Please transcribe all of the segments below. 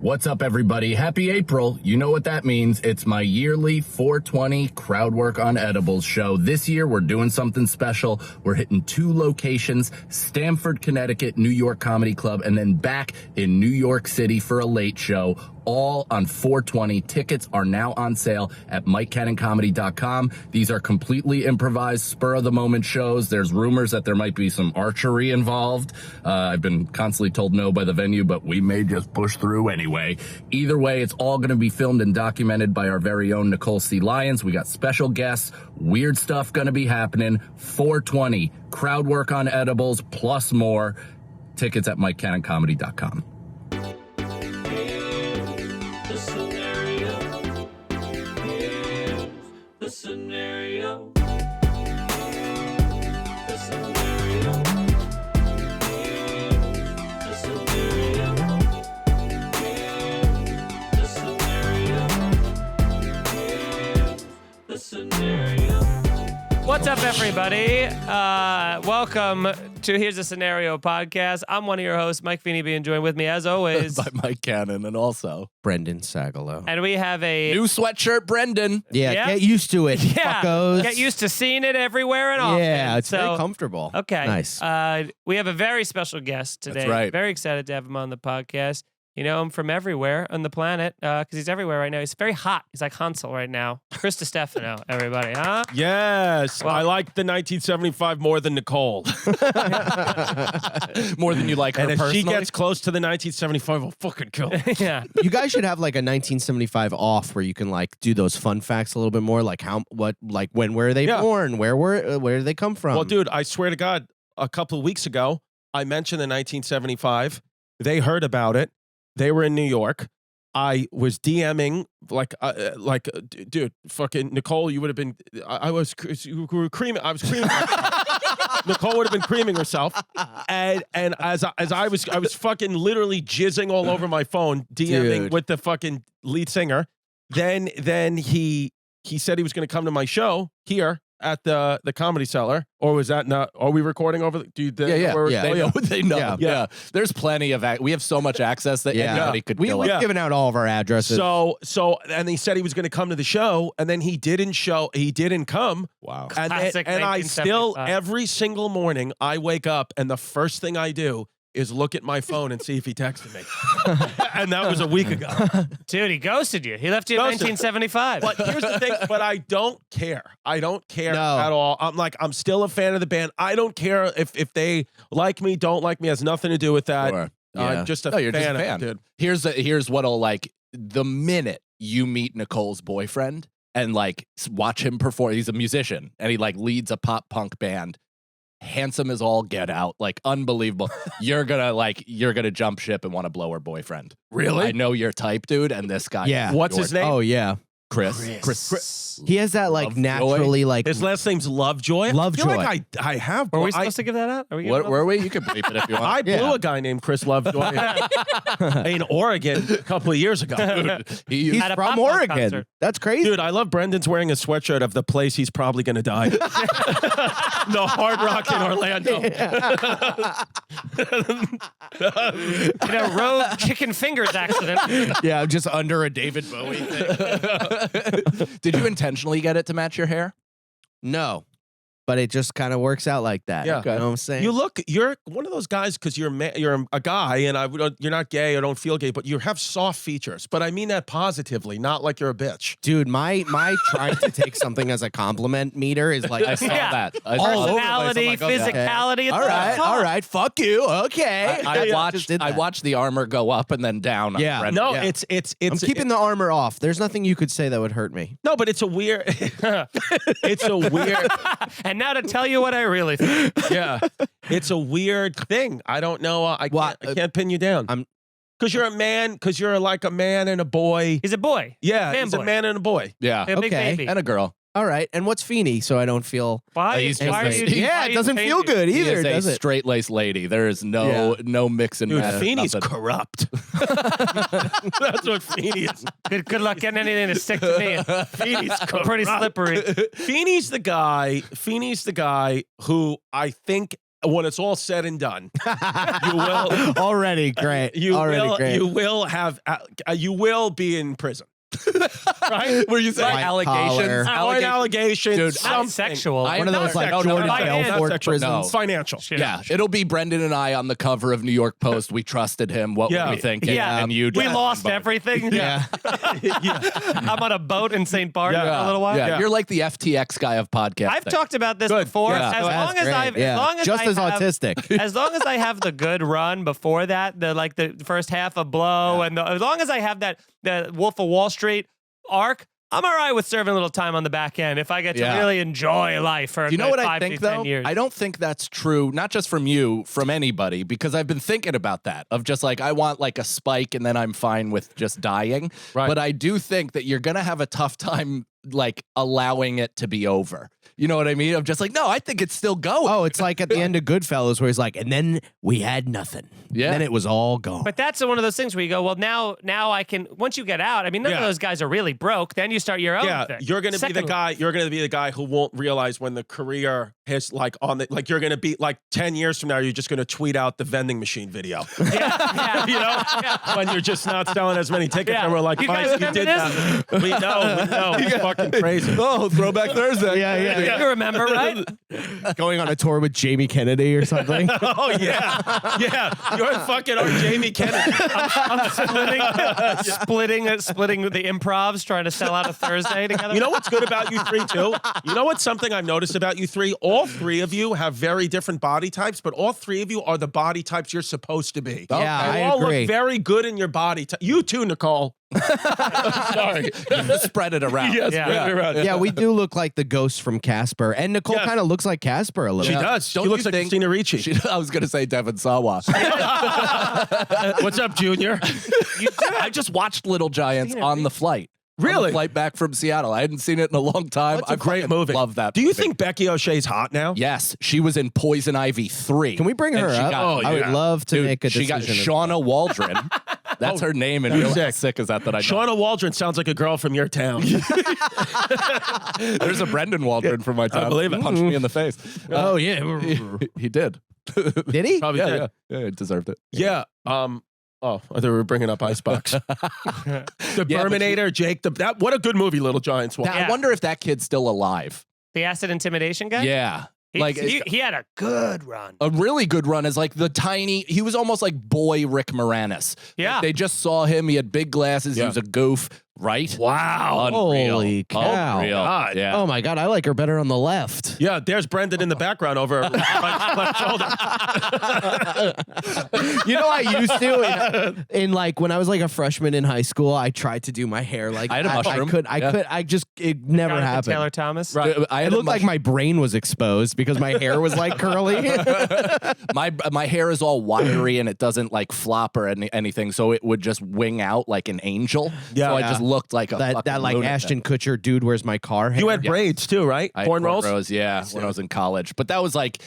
What's up, everybody? Happy April. You know what that means. It's my yearly 420 crowd work on edibles show. This year, we're doing something special. We're hitting 2 locations, Stamford, Connecticut, New York Comedy Club, and then back in New York City for a late show, all on 420. Tickets are now on sale at MikeCannonComedy.com. These are completely improvised, spur-of-the-moment shows. There's rumors that there might be some archery involved. I've been constantly told no by the venue, but we may just push through anyway. Either way, it's all going to be filmed and documented by our very own Nicole C. Lyons. We got special guests, weird stuff going to be happening. 420, crowd work on edibles, plus more. Tickets at MikeCannonComedy.com. What's up, everybody? Welcome to Here's a Scenario podcast. I'm one of your hosts, Mike Feeney, being joined with me, as always, by Mike Cannon and also Brendan Sagalow. and we have a new sweatshirt, Brendan. Yeah, get used to it, fuckos. Get used to seeing it everywhere and often. Yeah, it's very comfortable. Okay, Nice. We have a very special guest today. That's right. Very excited to have him on the podcast. You know him from everywhere on the planet because he's everywhere right now. He's very hot. He's like Hansel right now. Chris Distefano, everybody, huh? Yes, Well, I like the 1975 more than Nicole. More than you like her And if personally. she gets close to the 1975, I'll fucking kill her. Yeah. You guys should have like a 1975 off where you can like do those fun facts a little bit more, like when were they born, where did they come from? Well, dude, I swear to God, a couple of weeks ago, I mentioned the 1975. They heard about it. They were in New York. I was DMing dude, fucking Nicole. You would have been. You were creaming. I was creaming. Nicole would have been creaming herself, and as I was fucking literally jizzing all over my phone, DMing with the fucking lead singer. Then he said he was going to come to my show here at the Comedy Cellar, or was that not? Are we recording over? They know. Yeah. There's plenty of. We have so much access that anybody could. We've given out all of our addresses. So, and he said he was going to come to the show, and then he didn't come. Wow. And Classic I still 1975. every single morning I wake up, and the first thing I do is look at my phone and see if he texted me. And that was a week ago. Dude, he ghosted you. He left you in 1975. But here's the thing, but I don't care. I don't care at all. I'm still a fan of the band. I don't care if they like me, don't like me, has nothing to do with that. Sure. I'm just a fan of it, dude. Here's what'll like the minute you meet Nicole's boyfriend and like watch him perform. He's a musician and he like leads a pop punk band. Handsome as all get out, like unbelievable. You're gonna jump ship and want to blow her boyfriend. Really? I know your type, dude. And this guy, Yeah. What's his name? Oh yeah, Chris. he has that like Lovejoy. naturally like His last name's Lovejoy. Lovejoy. I feel like I have. Were we I- supposed to give that out? Are we What were we? You can bleep it if you want. I blew a guy named Chris Lovejoy in Oregon a couple of years ago. he's At a from pop-punk Oregon. concert. That's crazy. Dude, I love Brendan's wearing a sweatshirt of the place he's probably going to die. The Hard Rock in Orlando. Rogue chicken fingers accident. Yeah, I'm just Under a David Bowie thing. Did you intentionally get it to match your hair? no, but it just kind of works out like that. Yeah. You know what I'm saying? You're one of those guys because you're a guy and you're not gay. I don't feel gay, but you have soft features. But I mean that positively, not like you're a bitch. Dude, my trying to take something as a compliment meter is like I saw that. All over the place. Personality, I'm like, okay. physicality. It's all right, fuck you. Okay. I watched the armor go up and then down. Yeah. On Brendan. No, Yeah. it's I'm keeping the armor off. There's nothing you could say that would hurt me. no, but it's a weird. It's a weird. And now to tell you what I really think. Yeah, it's a weird thing. I don't know. I can't pin you down. Because you're a man. Because you're like a man and a boy. He's a boy. Yeah, Man he's boy. a man and a boy. Yeah. A big Okay. baby. And a girl. All right. And what's Feeney so I don't feel... Why? He's Why are just you? a- Yeah, why it you doesn't changing? feel good He either, is does a it? straight-laced lady. There is no mix and Dude, match. Feeney's nothing. corrupt. That's what Feeney is. Good luck getting anything to stick to me. Feeney's I'm pretty slippery. Feeney's the guy who I think when it's all said and done, you will Already great. you Already will great. you will have you will be in prison. Right? Were you saying White allegations? collar. Or an allegation, Dude, something. Not sexual. One of those like sexual. Jordan Not Belfort sexual. prisons. No. Financial. Yeah, it'll be Brendan and I on the cover of New York Post. We trusted him. What Yeah. were we thinking? Yeah. And you We just- lost everything. Yeah. I'm on a boat in St. Barth for a little while. Yeah. Yeah. You're like the FTX guy of podcasting. I've talked about this Good. before. Yeah. As That's long as great. I've, Yeah. as long as Just I as have, autistic. as long as I have the good run before that, the first half of Blow, and as long as I have that the Wolf of Wall Street arc, I'm all right with serving a little time on the back end if I get to Yeah. really enjoy life for You know what I 5 think to 10 though? years. I don't think that's true, not just from you, from anybody, because I've been thinking about that of just like I want like a spike and then I'm fine with just dying. Right. But I do think that you're gonna have a tough time like allowing it to be over. You know what I mean? I'm just like, no, I think it's still going. Oh, it's like at the end of Goodfellas where he's like, and then we had nothing. Yeah. Then it was all gone. But that's one of those things where you go, well, now I can. Once you get out, I mean, none of Yeah. those guys are really broke. Then you start your own Yeah, thing. you're gonna be the Second- guy. You're gonna be the guy who won't realize when the career has like on the like. You're gonna be like 10 years from now. You're just gonna tweet out the vending machine video. Yeah, You know, when you're just not selling as many tickets, Yeah. and we're like, You guys Mike, you remember did this? that. We know, it's fucking crazy. Oh, Throwback Thursday. Yeah. You remember, right? Going on a tour with Jamie Kennedy or something. Oh yeah, yeah. You're fucking our Jamie Kennedy. I'm splitting the improvs, trying to sell out a Thursday together. You know what's good about you three too? You know what's something I've noticed about you three? All three of you have very different body types, but all three of you are the body types you're supposed to be. Yeah, You I all agree. look very good in your body type. You too, Nicole. Sorry. Spread it around. Yes, Yeah. right around. Yeah, we do look like the ghosts from Casper. And Nicole Yeah. kind of looks like Casper a little She bit. does. Don't She looks you like think- Christina Ricci. I was gonna say Devin Sawa. What's up, Junior? I just watched Little Giants on the flight. On Really? the flight back from Seattle. I hadn't seen it in a long time. That's a I great fucking movie. Love that. Do you movie. think Becky O'Shea's hot now? Yes, she was in Poison Ivy 3. Can we bring her And she up? got- I would love to Dude, make a she got decision. Shauna Waldron. That's her name in real life. sick. Sick as that I know. Shauna Waldron sounds like a girl from your town. There's a Brendan Waldron from my town. believe it. Punched me in the face. Oh, yeah. He did. Did he? Probably Yeah, did. yeah, he deserved it. Yeah. Oh, I thought we were bringing up Icebox. The Yeah, but Terminator, Jake. That what a good movie, Little Giants was. Now, Yeah. I wonder if that kid's still alive. The acid intimidation guy? Yeah. He had a good run. A really good run is like the tiny, he was almost like boy Rick Moranis. Yeah. Like, they just saw him. He had big glasses. He Yeah. was a goof, right? Wow. Unreal. Holy cow. Unreal. God. Yeah. Oh, my God. I like her better on the left. Yeah, there's Brendan in the background over her left shoulder. You know, I used to in like when I was like a freshman in high school, I tried to do my hair like I had a that. mushroom. It never Jonathan happened. Taylor Thomas. Right. I It had a looked like my brain was exposed because my hair was like curly. my hair is all wiry and it doesn't like flop or anything, so it would just wing out like an angel. Yeah. So I Yeah. just looked like a that fucking like lunatic. Ashton Kutcher, dude, where's my car? You hair. had braids too, right? I had Cornrows? yeah, when I was in college. But that was like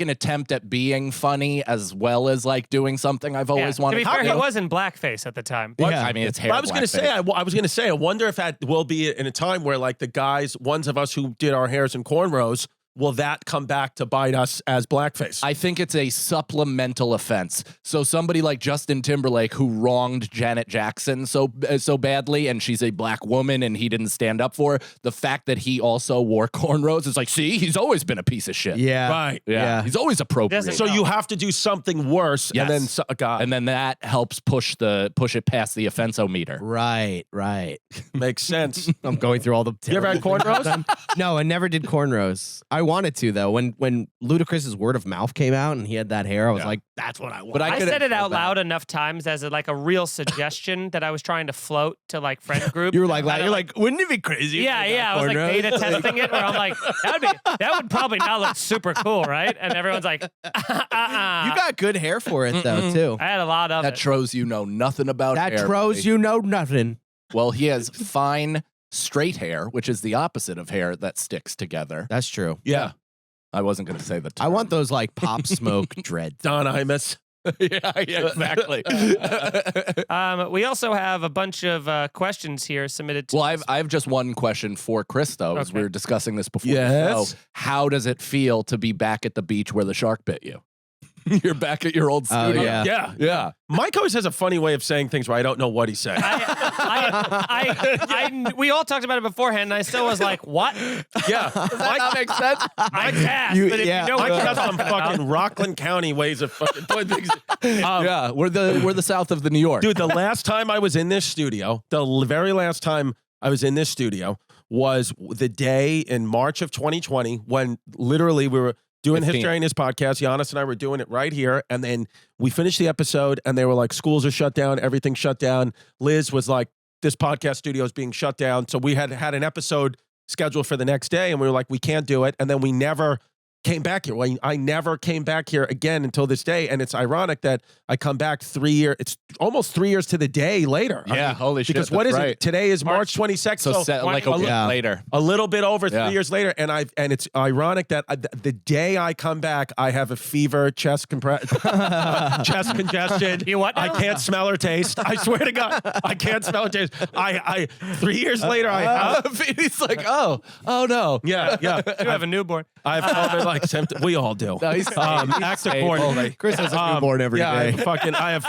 an attempt at being funny as well as like doing something I've always To wanted be to fair, do. he was in blackface at the time. Yeah. I mean, it's hair. Well, I was going to say, I was going to say, I wonder if that will be in a time where like the guys, ones of us who did our hairs in cornrows, will that come back to bite us as blackface? I think it's a supplemental offense. So somebody like Justin Timberlake who wronged Janet Jackson so badly, and she's a black woman, and he didn't stand up for her, the fact that he also wore cornrows is like, see, he's always been a piece of shit. Yeah. Right. Yeah. He's always appropriate. Doesn't- So you have to do something worse, Yes. and then God, And then that helps push it past the offensometer. Right. makes sense. I'm going through all the. You ever had cornrows? No, I never did cornrows. I wanted to though. When Ludacris's Word of Mouth came out and he had that hair, I was Yeah. like, that's what I want. But I couldn't said it out go back. loud enough times as like a real suggestion that I was trying to float to like friend groups. You were like, And I'm wouldn't it be crazy? yeah, I was like beta testing it, where I'm like, that would probably not look super cool, right? And everyone's like, You got good hair for it though too. I had a lot of That it. shows you know nothing about That hair. shows buddy. you know nothing. Well, he has fine straight hair, which is the opposite of hair that sticks together. That's true. Yeah. I wasn't going to say the term. I want those like Pop Smoke dreads. Don Imus. yeah, exactly. We also have a bunch of questions here submitted to Well, us. I have just one question for Chris, though, as Okay. we were discussing this before Yes. the show. How does it feel to be back at the beach where the shark bit you? You're back at your old Oh, studio. yeah. Yeah. Yeah. Mike always has a funny way of saying things where I don't know what he's saying. We all talked about it beforehand, and I still was like, "What?" Yeah. That makes sense. I guessed, You- but if yeah. you know Mike what has some fucking Rockland County ways of fucking doing things. Yeah, we're the south of the New York. Dude, the last time I was in this studio, very last time I was in this studio was the day in March of 2020 when literally we were doing 15. History in this podcast. Giannis and I were doing it right here. And then we finished the episode and they were like, schools are shut down. Everything's shut down. Liz was like, this podcast studio is being shut down. So we had an episode scheduled for the next day and we were like, we can't do it. And then we never came back here. Well, I never came back here again until this day. And it's ironic that I come back 3 years. It's almost 3 years to the day later. Yeah, holy shit, Because what that's is right. it? Today is March 22nd. So set, like a week Yeah. later. A little bit over Yeah. 3 years later, and it's ironic that the day I come back, I have a fever, chest congestion. You what I now? can't smell or taste. I swear to God, I can't smell or taste. I 3 years later, I have. He's like, oh no. Yeah. You have a newborn. I have COVID like symptoms. We all do. No, he's Act stable. accordingly. Chris has a newborn every yeah, day.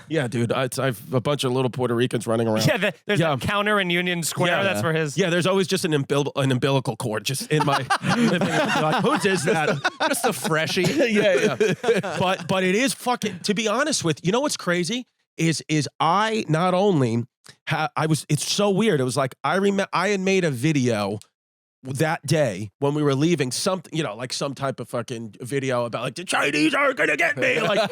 Yeah, dude. I have a bunch of little Puerto Ricans running around. Yeah, there's Yeah. a counter in Union Square. Yeah. That's for his. Yeah, there's always just an umbilical cord just in my living room. Like, whose is that? Just a freshie. yeah. But it is fucking. To be honest with you, know what's crazy is I not only it's so weird. It was like I had made a video that day when we were leaving, something, like some type of fucking video about like the Chinese are gonna get me, like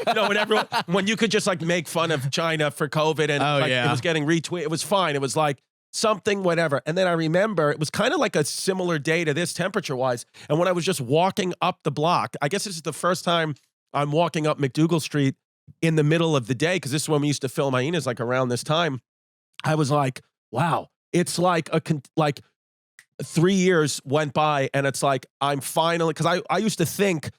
when you could just like make fun of China for COVID and it was getting retweeted. It was fine. It was like something, whatever. And then I remember it was kind of like a similar day to this temperature wise. And when I was just walking up the block, I guess this is the first time I'm walking up McDougal Street in the middle of the day, because this is when we used to film hyenas, like around this time. I was like, wow, it's like 3 years went by and it's like I'm finally, because I used to think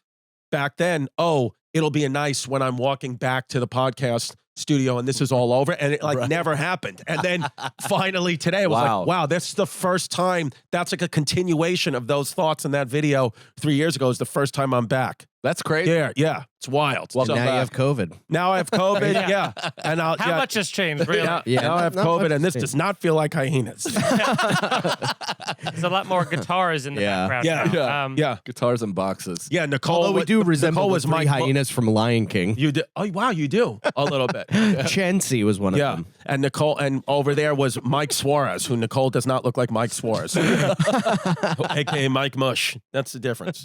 back then, oh, it'll be nice when I'm walking back to the podcast studio and this is all over, and it never happened. And then finally today I was like, wow, that's the first time. That's like a continuation of those thoughts in that video 3 years ago is the first time I'm back. That's crazy. Yeah, it's wild. Well, now you have COVID. Now I have COVID, yeah. And How much has changed, really? Yeah, now I have not COVID, much and this has does not feel like hyenas. There's a lot more guitars in the background. now. Yeah. Guitars and boxes. Yeah, Nicole. Although we do resemble Nicole the was three my hyenas from Lion King. You do? Oh, wow, you do a little bit. Chansey was one of Yeah, them. and Nicole, and over there was Mike Suarez, who Nicole does not look like Mike Suarez, aka Mike Mush. That's the difference.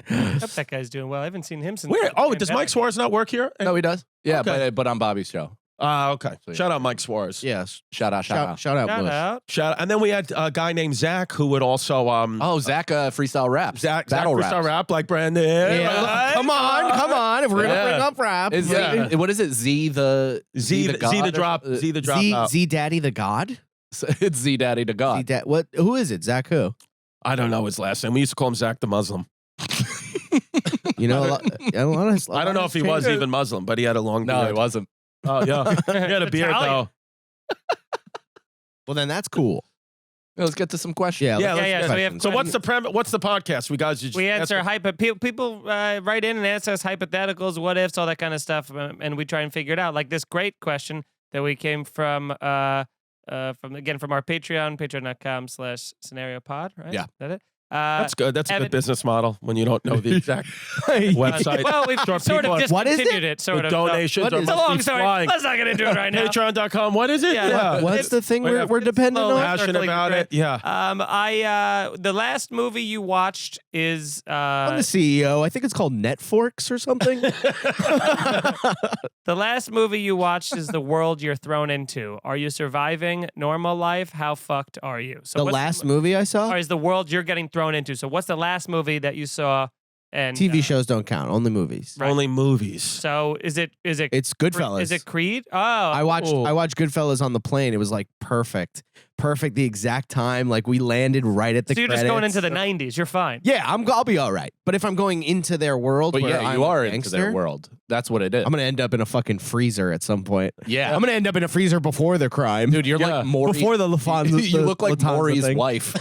I hope that guy's doing well. I haven't seen him since. Where? the Oh, does pandemic. Mike Suarez not work here? No, he does. Yeah, Okay. but on Bobby's show. Okay. Shout out Mike Suarez. Yes. Shout out. Shout out, Shout Bush. out. Shout out. And then we had a guy named Zach who would also Oh, Zach freestyle raps. Zach Battle freestyle raps. rap like Brandon. Yeah. Come on. If we're Yeah. gonna bring up rap, Is what is it? Z the God Z the or- drop. Z the drop. Z Daddy the God. It's Z Daddy to God. What? Who is it? Zach who? I don't know his last name. We used to call him Zach the Muslim. You know, a lot of, I don't know if he was even Muslim, but he had a long beard. No, he wasn't. Oh yeah, he had a beard Italian. though. Well, then that's cool. Let's get to some questions. Yeah. Yeah, let's yeah, get so we have questions. So what's the premise? What's the podcast? We guys just We answer ask- people write in and ask us hypotheticals, what ifs, all that kind of stuff, and we try and figure it out. Like this great question that we came from our Patreon, patreon.com/scenariopod. Right? Yeah. Is that it? That's good. That's a Evan- good business model when you don't know the exact website. Well, we've Sure, sort people of are- What is discontinued it, sort The of. donations What are is- It's a must long be story. flying. Let's not get into it right now. Patreon.com. What is it? Yeah. What's the thing Wait, we're dependent slowly on? Passionate circling about through it. Yeah. The last movie you watched is I'm the CEO. I think it's called Netforks or something. the last movie you watched is The World You're Thrown Into. Are you surviving normal life? How fucked are you? So The what's last movie I saw. or is the world you're getting thrown into? So what's the last movie that you saw And TV shows don't count. Only movies. Right. Only movies. So is it? It's Goodfellas. Is it Creed? Oh, I watched Goodfellas on the plane. It was like perfect, the exact time. Like we landed right at the. So you're credits. just going into the '90s. You're fine. Yeah, I'll be all right. But if I'm going into their world, But where yeah, I'm you a are into gangster, their world. That's what it is. I'm gonna end up in a fucking freezer at some point. Yeah. I'm gonna end up in a freezer before the crime. Dude, you're Yeah. like Maury. Before the LaFonza. You look like Latanza Maury's thing. wife.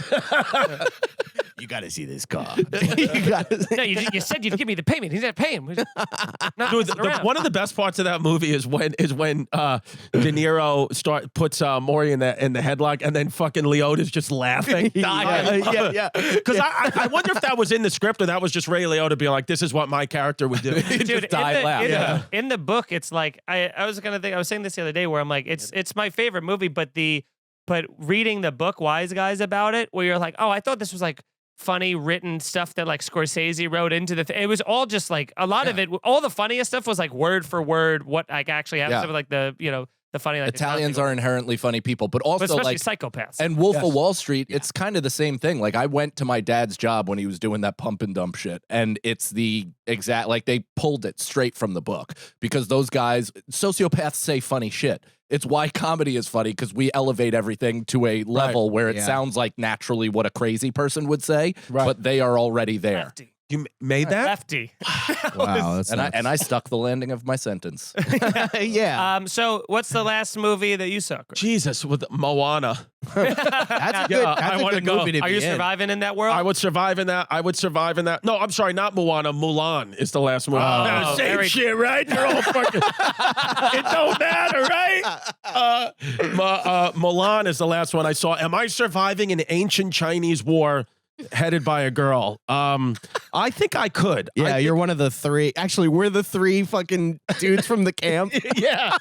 You gotta see this car. You gotta No, you said you'd give me the payment. He's not paying. Not Dude, messing around. one of the best parts of that movie is when De Niro puts Maury in the headlock, and then fucking Liotta's just laughing. yeah. Because I wonder if that was in the script or that was just Ray Liotta being like, "This is what my character would do." Dude, die in the book, it's like I was saying this the other day where I'm like, it's my favorite movie, but reading the book Wise Guys about it, where you're like, oh, I thought this was like funny written stuff that like Scorsese wrote into the it was all just like a lot of it, all the funniest stuff was like word for word what like actually happens. Yeah. Like the the funny like Italians are inherently funny people, but also especially like psychopaths. And Wolf of Wall Street, it's kind of the same thing. Like I went to my dad's job when he was doing that pump and dump shit, and it's the exact like they pulled it straight from the book because those guys, sociopaths, say funny shit. It's why comedy is funny because we elevate everything to a level where it sounds like naturally what a crazy person would say, but they are already there. Lefty. You made that? Lefty. Wow, that's And I stuck the landing of my sentence. yeah. So what's the last movie that you saw, Chris? Jesus, with Moana. That's a good, I that's a wanna good go. movie to Are be you in. surviving in that world? I would survive in that. No, I'm sorry, not Moana. Mulan is the last movie. Oh, Same very- shit, right? They're all fucking. It don't matter, right? Mulan is the last one I saw. Am I surviving an ancient Chinese war headed by a girl? I think I could. Yeah, you're one of the three. Actually, we're the three fucking dudes from the camp. Yeah.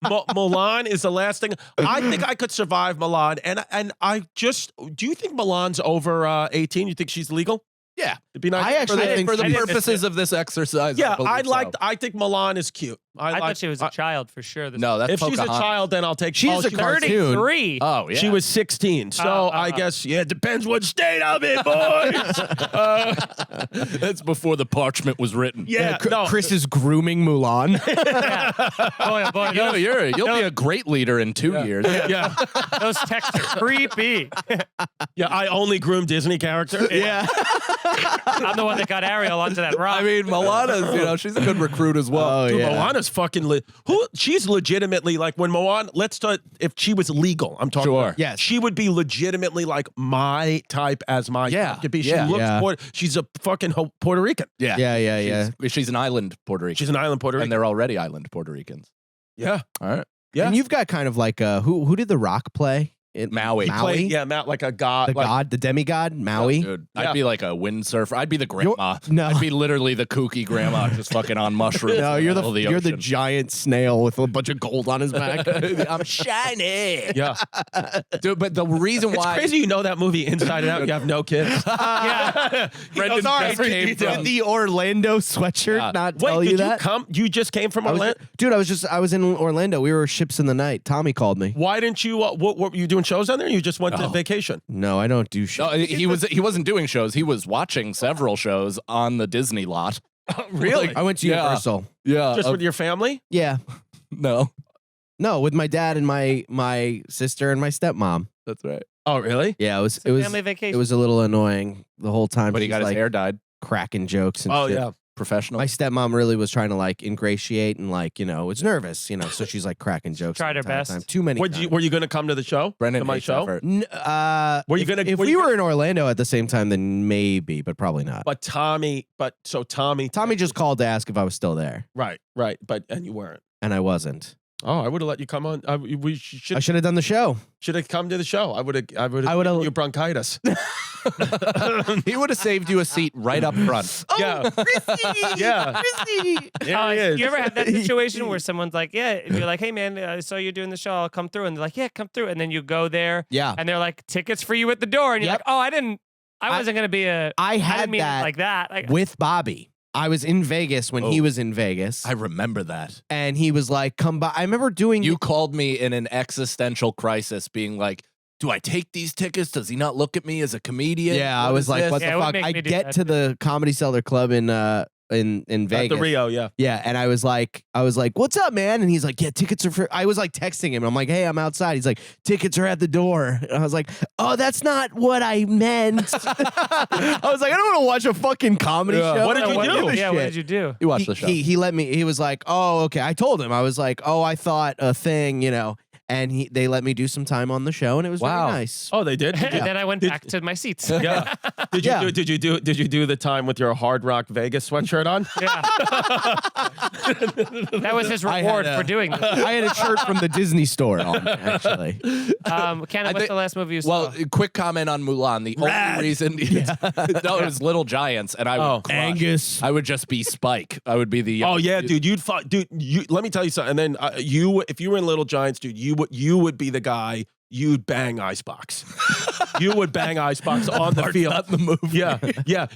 Mulan is the last thing. I think I could survive Mulan. And I just, do you think Mulan's over 18? You think she's legal? Yeah. It'd be nice. I actually think For the she's- purposes of this exercise, Yeah, I I think Mulan is cute. I thought she was a child for sure. No, that's If she's a Pocahontas. child, then I'll take. She's a she- cartoon. 33. Oh, yeah. She was 16, so I guess it depends what state I'm in, boys. That's before the parchment was written. Yeah, no. Chris is grooming Mulan. Boy, oh boy, You know, you'll be a great leader in 2 years. Yeah, those texts are creepy. yeah. I only groom Disney characters. yeah. I'm the one that got Ariel onto that rock. I mean, Moana's, she's a good recruit as well. Oh, Dude, yeah. Moana's fucking she's legitimately like when Moana. Let's start. If she was legal, I'm talking. Sure. About, Yes. she would be legitimately like my type as my Yeah, type to be. She yeah. looks. Yeah. She's a fucking Puerto Rican. Yeah. She's an island Puerto Rican. She's an island Puerto and Rican. they're already island Puerto Ricans. Yeah, All right. yeah. And you've got kind of like who did The Rock play? Maui. Maui? Play, yeah, Matt, like a god. The like, god, the demigod, Maui. Dude, Yeah. I'd be like a windsurfer. I'd be the grandma. No. I'd be literally the kooky grandma just fucking on mushrooms. No, in you're middle of you're the ocean. giant snail with a bunch of gold on his back. I'm shiny. Yeah, Dude, but the reason it's why crazy you know that movie inside and out. You have no kids. yeah. Brendan Sorry, just came did from the Orlando sweatshirt Yeah. not Wait, tell did you you that? come? You just came from I was, Orlando. dude, I was in Orlando. We were ships in the night. Tommy called me. Why didn't you? What were you doing shows down there? You just went to vacation. No, I don't do shit. No, he wasn't doing shows. He was watching several shows on the Disney lot. Really? I went to Yeah. Universal. Yeah. Just with your family? Yeah. no. No, with my dad and my sister and my stepmom. That's right. Oh, really? Yeah, it was Family vacation. it was a little annoying the whole time. But he She's, got his like, hair dyed. cracking jokes and Oh, shit. yeah. Professional. My stepmom really was trying to like ingratiate and like, was nervous, so she's like cracking jokes. Tried the her entire best. time. Too many. Were times. you going to come to the show? Brendan to my hates show? effort. Were you gonna- If were we you were in Orlando at the same time, then maybe, but probably not. But Tommy Tommy just called to ask if I was still there, Right. And you weren't. and I wasn't. Oh, I would have let you come on. We I should should have done the show. have come to the show. I would have would've- given you bronchitis. He would have saved you a seat right up front. Yeah. Yeah. There he is. You ever had that situation where someone's like, yeah, you're like, hey man, I saw you doing the show, I'll come through, and they're like, yeah, come through, and then you go there, Yeah. and they're like, tickets for you at the door, and you're Yep. like, oh, I wasn't gonna be I I had didn't mean that it like that. Like, with Bobby. I was in Vegas when he Oh. was in Vegas, I remember that. and he was like, "Come by." I remember doing You called me in an existential crisis, being like, do I take these tickets? Does he not look at me as a comedian? Yeah, What I was is like, this? what Yeah, it the would fuck? make I me do get that. to the Comedy Cellar Club in Vegas. At the Rio, yeah. Yeah, and I was like, what's up, man? And he's like, yeah, tickets are for. I was like texting him. I'm like, hey, I'm outside. He's like, tickets are at the door. And I was like, oh, that's not what I meant. I was like, I don't want to watch a fucking comedy show. What did you do? Yeah, what did you do? You watched the show. He let me. He was like, oh, okay. I told him. I was like, oh, I thought a thing, And they let me do some time on the show, and it was very nice. Oh, they did. And then I went back to my seats. Yeah. Did you do the time with your Hard Rock Vegas sweatshirt on? Yeah. That was his reward for doing this. I had a shirt from the Disney store on, actually. Ken, what's the last movie you saw? Well, quick comment on Mulan. The only reason, no, it was Little Giants, and I would crush. Angus. I would just be Spike. I would be the. Oh yeah, dude, you'd fight, dude. Let me tell you something. And then if you were in Little Giants, dude, you would be the guy. You'd bang Icebox. You would bang Icebox on the field. Not in the movie. Yeah.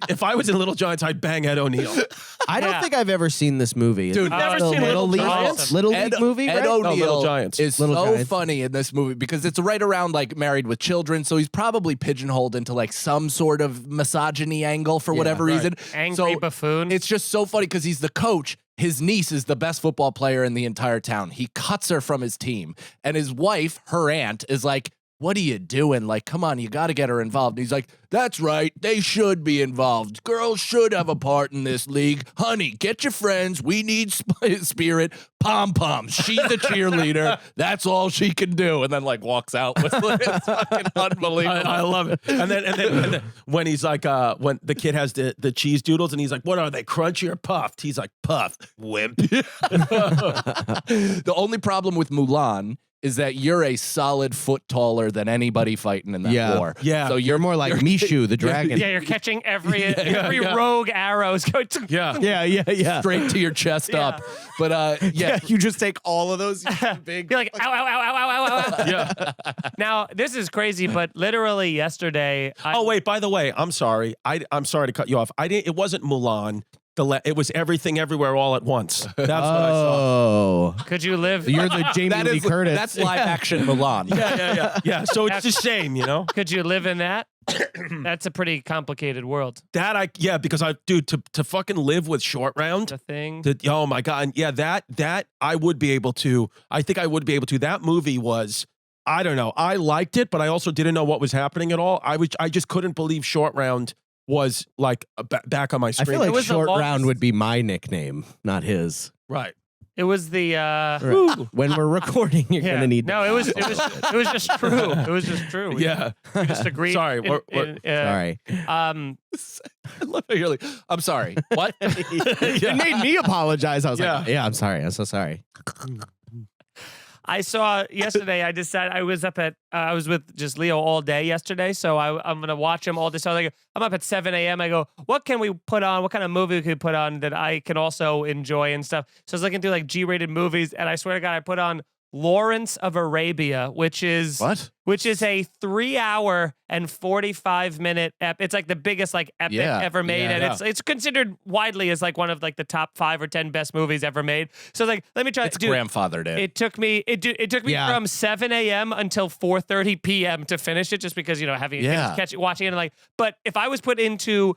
If I was in Little Giants, I'd bang Ed O'Neill. I don't think I've ever seen this movie. Dude, I've never The seen Little League, Giants. Little League movie, Ed right? O'Neill Little Giants. is Little so Giants. funny in this movie because it's right around like Married with Children, so he's probably pigeonholed into like some sort of misogyny angle for whatever right. reason. Angry So buffoon. it's just so funny because he's the coach. His niece is the best football player in the entire town. He cuts her from his team, and his wife, her aunt, is like, what are you doing? Like, come on, you got to get her involved. And he's like, that's right. They should be involved. Girls should have a part in this league. Honey, get your friends. We need spirit. Pom-poms. She's a cheerleader. That's all she can do. And then, like, walks out. It's fucking unbelievable. I love it. And then when he's like, when the kid has the cheese doodles, and he's like, what are they, crunchy or puffed? He's like, puffed, wimp. The only problem with Mulan is that you're a solid foot taller than anybody fighting in that war. Yeah. So You're more like Mishu, the dragon. yeah, you're catching every rogue arrows going to Yeah. straight to your chest up. But yeah, You just take all of those big. be like, ow, ow, ow, ow, ow, ow, ow. Yeah. Now, this is crazy, but literally yesterday, Oh wait, by the way, I'm sorry. I'm sorry to cut you off. It wasn't Mulan. It was Everything Everywhere All at Once. That's what I saw. Oh, could you live? you're the Jamie Lee Curtis. that's live action Mulan. Yeah. So it's a shame, you know. Could you live in that? That's a pretty complicated world. Because to fucking live with Short Round. The thing. Oh my god, and yeah, that I would be able to. I think I would be able to. That movie was. I don't know. I liked it, but I also didn't know what was happening at all. I just couldn't believe Short Round was like back on my I screen. feel like It was the Short longest- Round would be my nickname, not his. Right. It was the. When we're recording, you're Yeah. gonna need. No, it was just true. It was just true. Yeah. We just agreed. Sorry, Sorry. Um, I love how you're like, I'm sorry. What? It made me apologize. I was Yeah. like, yeah, I'm sorry. I'm so sorry. I saw yesterday. I decided I was up at. I was with just Leo all day yesterday, so I'm gonna watch him all day. So I was like, I'm up at 7 a.m. I go, what can we put on? What kind of movie we could put on that I can also enjoy and stuff? So I was looking through like G-rated movies, and I swear to God, I put on Lawrence of Arabia, which is What? Which is a 3-hour and 45-minute it's like the biggest like epic ever made, and it's considered widely as like one of like the top 5 or 10 best movies ever made. So like, let me try. It's grandfathered in. It took me from 7 a.m. until 4:30 p.m. to finish it, just because watching it and like. But if I was put into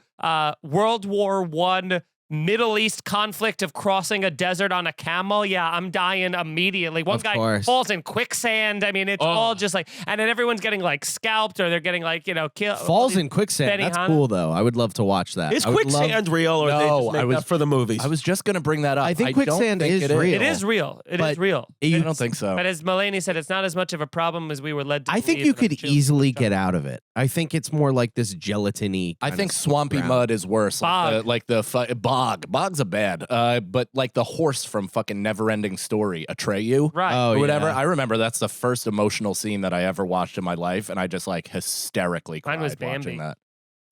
World War I. Middle East conflict of crossing a desert on a camel, I'm dying immediately. One guy falls in quicksand. I mean, it's all just like, and then everyone's getting like scalped, or they're getting like, killed. Falls in quicksand. That's cool though. I would love to watch that. Is quicksand real, or they just make that for the movies? I was just gonna bring that up. I think quicksand is real. It is real. It is real. I don't think so. But as Mulaney said, it's not as much of a problem as we were led to I think believe you that could the children easily don't. get out of it. I think it's more like this gelatiny. I think swampy mud is worse. Bog. Like the bog. Bog's a bad. But like the horse from fucking Neverending Story, Atreyu. Right. Or whatever. yeah. I remember that's the first emotional scene that I ever watched in my life, and I just like hysterically cried Mine was watching Bambi. that.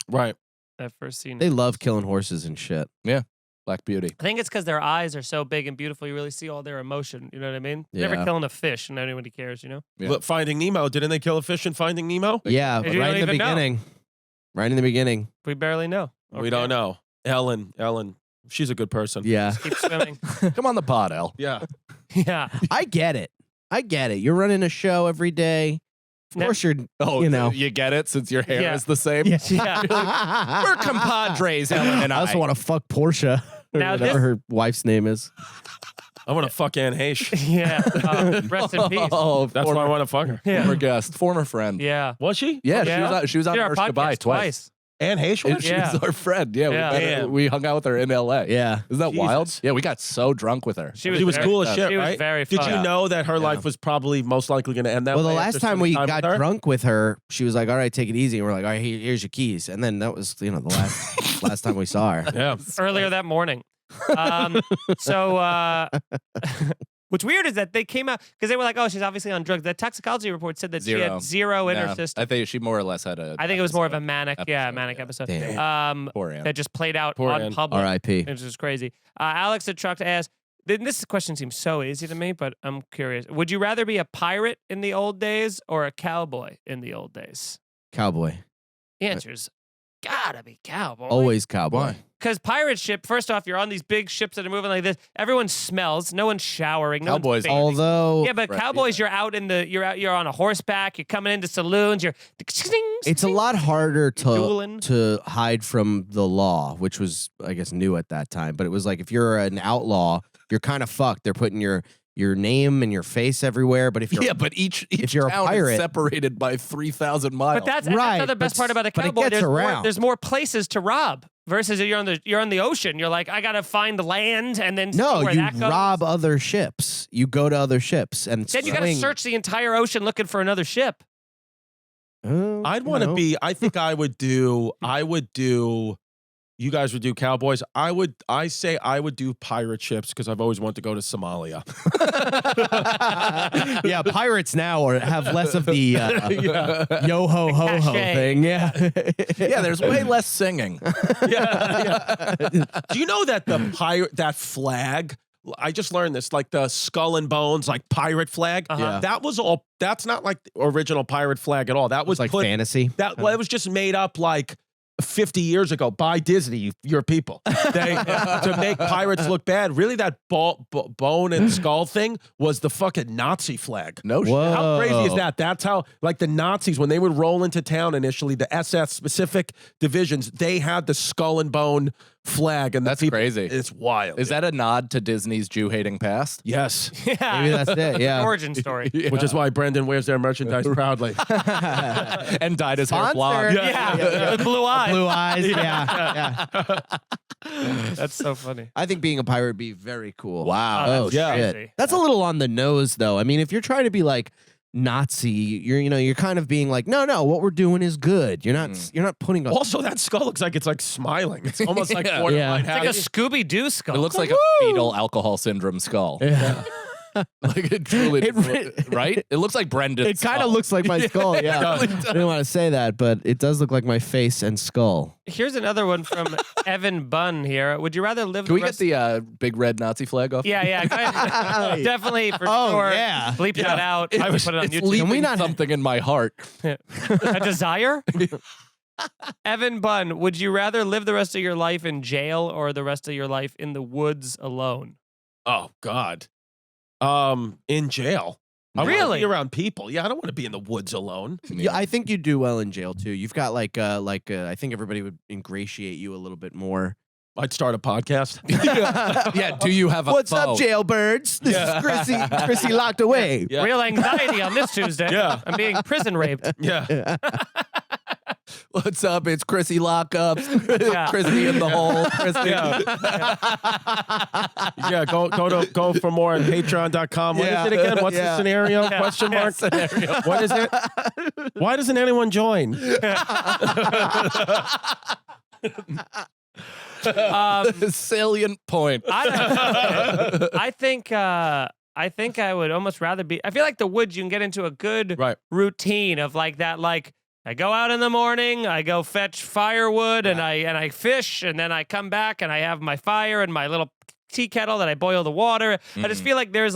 Right. That first scene. They love killing horses and shit. Black Beauty. I think it's because their eyes are so big and beautiful. You really see all their emotion. You know what I mean? Yeah. Never killing a fish, and nobody cares. You know. Yeah. But Finding Nemo, didn't they kill a fish in Finding Nemo? Yeah, They but don't right in the even know. beginning. Right in the beginning. We barely know. We don't know. Ellen, she's a good person. Yeah. Keep swimming. Come on the pod, El. Yeah. Yeah. I get it. You're running a show every day. Of course you're. Oh, you know. you get it since your hair Yeah. is the same. Yeah. We're compadres, Ellen and I also want to fuck Portia. Or Now whatever this- her wife's name is. I want to fuck Anne Heche. Yeah. Rest in peace. Oh, That's why I want to fuck her. Yeah. former guest, former friend. Yeah. Was she? Yeah, Yeah. she was on Did our Harsh podcast Goodbye twice. Anne Heche? And Was? she Yeah. was our friend. Yeah, Yeah. We, met her- Damn. we hung out with her in LA. Yeah. Isn't that wild? Jesus. Yeah, we got so drunk with her. She was She was very- cool as shit, She was right? very Did fun. you know that her life was probably most likely going to end that Well, the way last after time we spending got with her? drunk with her, she was like, "All right, take it easy." And we're like, "All right, here's your keys." And then that was, the last time we saw her. Yeah. earlier that morning. So what's weird is that they came out because they were like, "Oh, she's obviously on drugs." The toxicology report said that she Zero. had zero in her Nah, system. I think she more or less had a. I think it was more of a episode. manic, manic episode. Damn. Poor Ann. That just played out Poor on Ann. public. R.I.P. Which is crazy. Alex at Truck asked, this question seems so easy to me, but I'm curious. Would you rather be a pirate in the old days or a cowboy in the old days? Cowboy. The answer's gotta be cowboy. Always cowboy. Because pirate ship, first off, you're on these big ships that are moving like this. Everyone smells. No one's showering. No one's Cowboys- bathing. Although Yeah, but Right. cowboys, you're out in the, you're on a horseback. You're coming into saloons. You're. it's a lot harder dueling. to hide from the law, which was, I guess, new at that time. But it was like if you're an outlaw, you're kind of fucked. They're putting your name and your face everywhere. But if you're but each you're a town pirate- is separated by 3,000 miles. But that's Right, another best but- part about a but it cowboy. gets around. There's more places to rob versus you're on the ocean. You're like, I gotta find land and then see no, where you that goes. rob other ships. You go to other ships and Then you gotta swing. search the entire ocean looking for another ship. I'd want to be. I think I would do. You guys would do cowboys. I say I would do pirate ships because I've always wanted to go to Somalia. Yeah, pirates now have less of the yo ho ho ho cachet. thing. Yeah, yeah, there's way less singing. Do you know that that flag? I just learned this, like the skull and bones, like pirate flag. Uh-huh. That was all. That's not like the original pirate flag at all. That was like put, fantasy. That well, it was just made up like 50 years ago by Disney, your people. They to make pirates look bad. Really, that bone and skull thing was the fucking Nazi flag. No shit. Whoa. How crazy is that? That's how, like, the Nazis, when they would roll into town initially, the SS specific divisions, they had the skull and bone flag, and the That's people- crazy. It's wild. Is that a nod to Disney's Jew-hating past? Yes. Yeah, Maybe that's it. Yeah. origin story. Which is why Brendan wears their merchandise proudly. And dyed his hair Sponsor. blonde. Yeah, with blue eyes. Blue eyes. Yeah. That's so funny. I think being a pirate would be very cool. Wow. Oh, that's yeah. shit. crazy. That's a little on the nose, though. I mean, if you're trying to be like Nazi, you're kind of being like, no, what we're doing is good. You're not putting a Also, that skull looks like it's like smiling. It's almost like Yeah. borderline It's like a happy. Scooby Doo skull. It looks like a fetal alcohol syndrome skull. Yeah. Like it truly, It right? It looks like Brendan's It kind of skull. looks like my skull. Yeah. I didn't want to say that, but it does look like my face and skull. Here's another one from Evan Bunn here. Would you rather live Can we the get rest the big red Nazi flag off? Yeah, go ahead. Definitely for Oh, sure. yeah. Bleep that out. I would put it on It's YouTube. leaving Can we not- something in my heart. A desire? Evan Bunn, would you rather live the rest of your life in jail or the rest of your life in the woods alone? Oh, God. In jail. I wanna Really? be around people. Yeah, I don't want to be in the woods alone. Yeah, I think you do well in jail too. You've got I think everybody would ingratiate you a little bit more. I'd start a podcast. Yeah, do you have a What's phone? up, jailbirds? This is Chrissy locked away. Yeah. Real anxiety on this Tuesday. Yeah. I'm being prison raped. Yeah. What's up? It's Chrissy Lockups. Yeah. Chrissy in the hole. Chrissy. Yeah, go for more on patreon.com. What is Yeah. it again? What's the Yeah. scenario? Yeah. Question Yeah, mark? Scenario. What is it? Why doesn't anyone join? Salient point. I think I would almost rather be. I feel like the woods, you can get into a good Right. routine of like that. Like I go out in the morning, I go fetch firewood, and I fish, and then I come back and I have my fire and my little tea kettle that I boil the water. I just feel like there's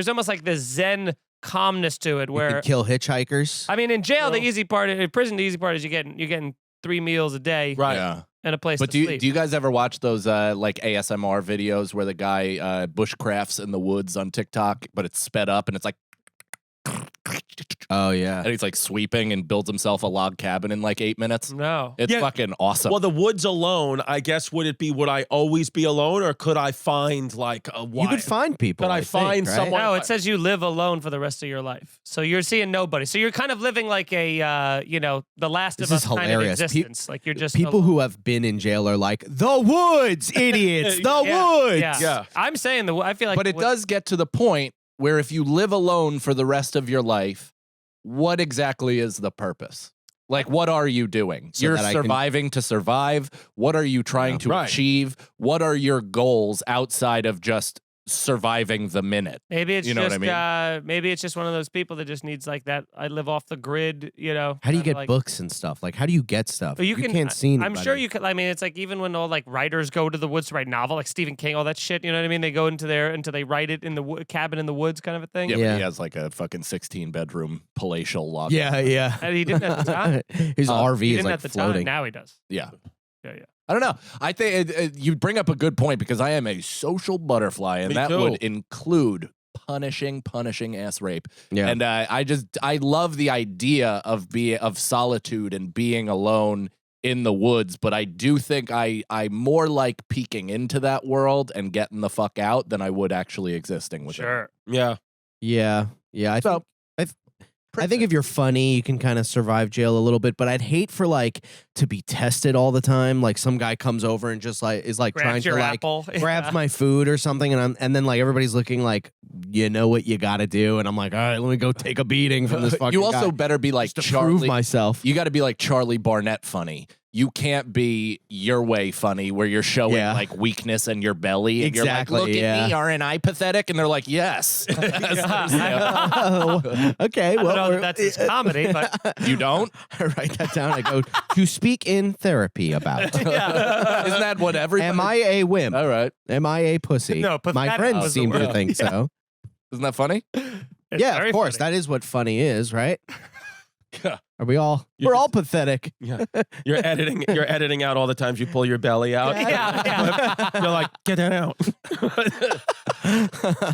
almost like this Zen calmness to it You where could kill hitchhikers. I mean, in jail, the easy part, in prison, the easy part is you're getting 3 meals a day Right. Yeah. and a place But to do sleep. you guys ever watch those like ASMR videos where the guy bushcrafts in the woods on TikTok, but it's sped up and it's like Oh yeah. And he's like sweeping and builds himself a log cabin in like 8 minutes. No. It's fucking awesome. Well, the woods alone, I guess, would I always be alone, or could I find like a wife? You could find people. Could I find right? someone? No, it says you live alone for the rest of your life. So you're seeing nobody. So you're kind of living like a, the last This of is us kind of hilarious. existence. Like you're just People alone. who have been in jail are like, the woods, idiots, the woods. Yeah. I'm saying I feel like. But it does get to the point where if you live alone for the rest of your life, what exactly is the purpose? Like, what are you doing? So You're that I surviving to survive. What are you trying to achieve? What are your goals outside of just surviving the minute? Maybe it's You know just what I mean? maybe it's just one of those people that just needs like that. I live off the grid, How do you get like, books and stuff? Like, how do you get stuff? But you can't see anybody. I'm sure you could. I mean, it's like even when all like writers go to the woods to write novel, like Stephen King, all that shit. You know what I mean? They go into there until they write it in the cabin in the woods, kind of a thing. Yeah, Yeah. but he has like a fucking 16-bedroom palatial log. Yeah. And he didn't at the time. His RV He is didn't like at the floating. time. Now he does. Yeah. Yeah. I don't know. I think you bring up a good point because I am a social butterfly, and Me that too. would include punishing ass rape. Yeah. And I love the idea of solitude and being alone in the woods, but I do think I more like peeking into that world and getting the fuck out than I would actually existing with it. Sure. Yeah. Yeah. I think if you're funny, you can kind of survive jail a little bit, but I'd hate for like to be tested all the time. Like some guy comes over and just like is like trying Grabs your to like apple. grabs my food or something, and then like everybody's looking like, you know what you got to do, and I'm like, all right, let me go take a beating from this fucking You also guy better be like just to prove Charlie. myself. You got to be like Charlie Barnett funny. You can't be your way funny where you're showing Yeah. like weakness in your belly. And Exactly, you're like, look yeah. at me, aren't I pathetic? And they're like, yes. Oh, okay, I don't well, know that that's his comedy, but You don't? I write that down. I go to speak in therapy about. Isn't that what everybody? Am I a wimp? All right. Am I a pussy? No, pathetic my friends was the seem to word. think so. Isn't that funny? it's Yeah, very of course. funny. That is what funny is, right? Yeah. Are we all? You're We're just- all pathetic. Yeah. You're editing out all the times you pull your belly out. Yeah. You're like, get that out.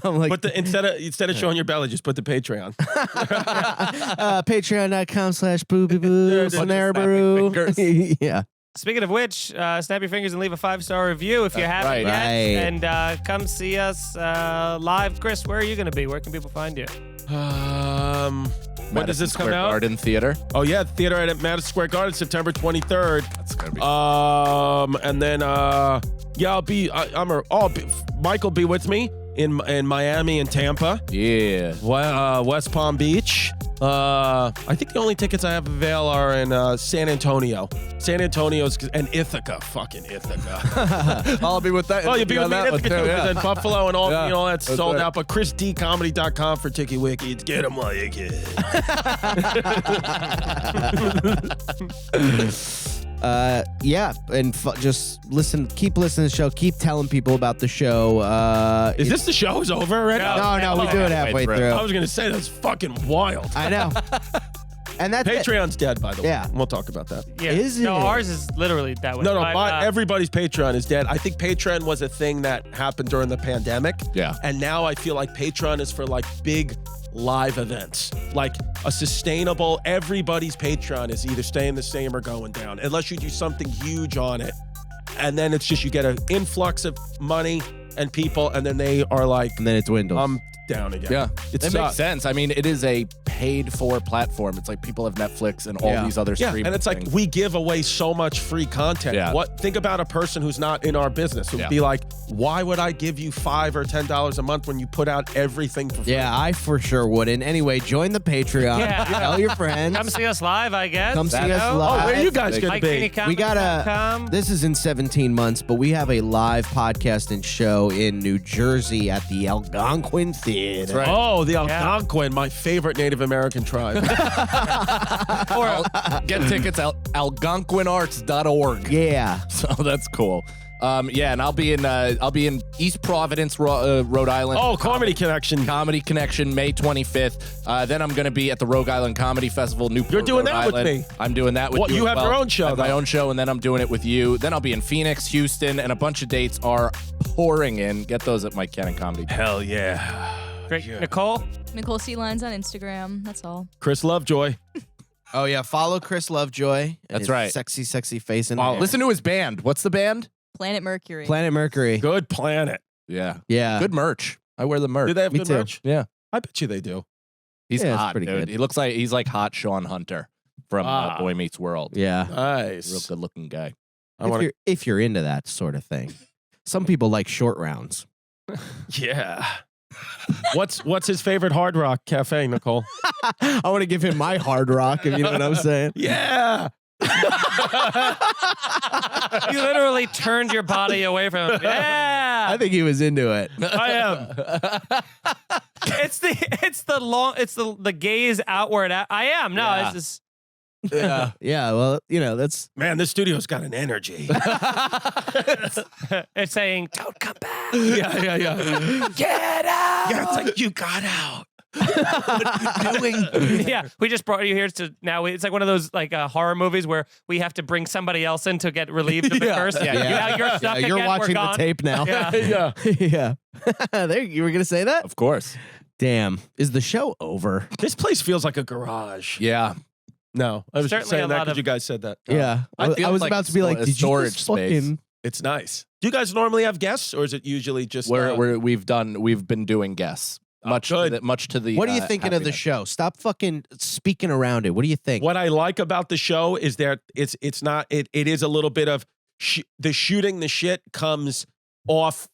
I'm like, But instead of showing your belly, just put the Patreon. Patreon.com/boo-boo-boo, snare-boo. Yeah. Speaking of which, snap your fingers and leave a 5-star review if you haven't right. yet. Right. And come see us live. Chris, where are you going to be? Where can people find you? When does this come out? Garden Theater. Oh yeah, theater at Madison Square Garden, September 23rd. That's gonna be. And then I'll be. Mike will be with me in Miami and Tampa. Yeah. West Palm Beach. I think the only tickets I have available are in San Antonio. San Antonio's and Ithaca. Fucking Ithaca. I'll be with that. Oh, you'll be with me in on Ithaca too, 'cause then Buffalo and all, Yeah, that's that's sold right. out. But ChrisDComedy.com for Tiki Wikis. Get them while you can. Yeah, and just keep listening to the show. Keep telling people about the show. Is this the show's over already? No, we do it halfway through. I was gonna say that's fucking wild. I know. And that's it. Patreon's dead, by the way. Yeah. We'll talk about that. Yeah. Is No, it? ours is literally that way. No, My, everybody's Patreon is dead. I think Patreon was a thing that happened during the pandemic. Yeah. And now I feel like Patreon is for like big live events. Like a sustainable, everybody's Patreon is either staying the same or going down, unless you do something huge on it. And then it's just you get an influx of money and people, and then they are like, And then it dwindles. I'm down again. Yeah, It it sucks. makes sense. I mean, it is a paid-for platform. It's like people have Netflix and all Yeah. these other Yeah, streaming and it's like things. we give away so much free content. Yeah. Think about a person who's not in our business. It would Yeah. be like, why would I give you $5 or $10 a month when you put out everything for free? Yeah, I for sure wouldn't. Anyway, join the Patreon. Yeah. Tell your friends. come see us live, I guess. Come see you us know? live. Oh, where are you guys going to be? We got this is in 17 months, but we have a live podcast and show in New Jersey at the Algonquin Theater. right. Oh, the Algonquin, my favorite Native American tribe. Get tickets at algonquinarts.org. Yeah. So that's cool. Yeah, and I'll be in East Providence, Rhode Island. Oh, Comedy Connection. Comedy Connection, May 25th. Then I'm going to be at the Rhode Island Comedy Festival, Newport, You're doing Rhode that with Island. me. I'm doing that with What, you. you as have well. your own show, I have my though. own show, and then I'm doing it with you. Then I'll be in Phoenix, Houston, and a bunch of dates are pouring in. Get those at Mike Cannon Comedy. Hell yeah. Great. Nicole? Nicole C. Lines on Instagram. That's all. Chris Lovejoy. Oh yeah, follow Chris Lovejoy. and That's his right. Sexy, sexy face. And Listen to his band. What's the band? Planet Mercury. Planet Mercury. Good planet. Yeah. Yeah. Good merch. I wear the merch. Do they have Me good too. merch? Yeah. I bet you they do. He's Yeah, it's hot, pretty dude. good. He looks like he's like hot Sean Hunter from Boy Meets World. Yeah. Nice. Real good looking guy. If you're into that sort of thing. Some people like short rounds. Yeah. What's his favorite Hard Rock cafe, Nicole? I want to give him my hard rock, if you know what I'm saying. Yeah. You literally turned your body away from him. Yeah. I think he was into it. I am. It's the gaze outward. I am. No, Yeah. it's just Yeah. Yeah, well, that's Man, this studio's got an energy. it's saying, "Don't come back." yeah. Get out. Yeah, it's like you got out. What are you doing? Yeah, we just brought you here to now. It's like one of those like horror movies where we have to bring somebody else in to get relieved of the curse. Yeah. You're stuck you're again, watching we're the gone. tape now. Yeah. Yeah. Yeah. There, you were going to say that? Of course. Damn. Is the show over? This place feels like a garage. Yeah. No, I was just Certainly saying a that lot because of- you guys said that. Yeah. I feel I was like about to be like, a did you storage just space. fucking... It's nice. Do you guys normally have guests, or is it usually just We've been doing guests. Much good. To the What are you thinking of the show? Stop fucking speaking around it. What do you think? What I like about the show is that it is a little bit of the shooting the shit comes off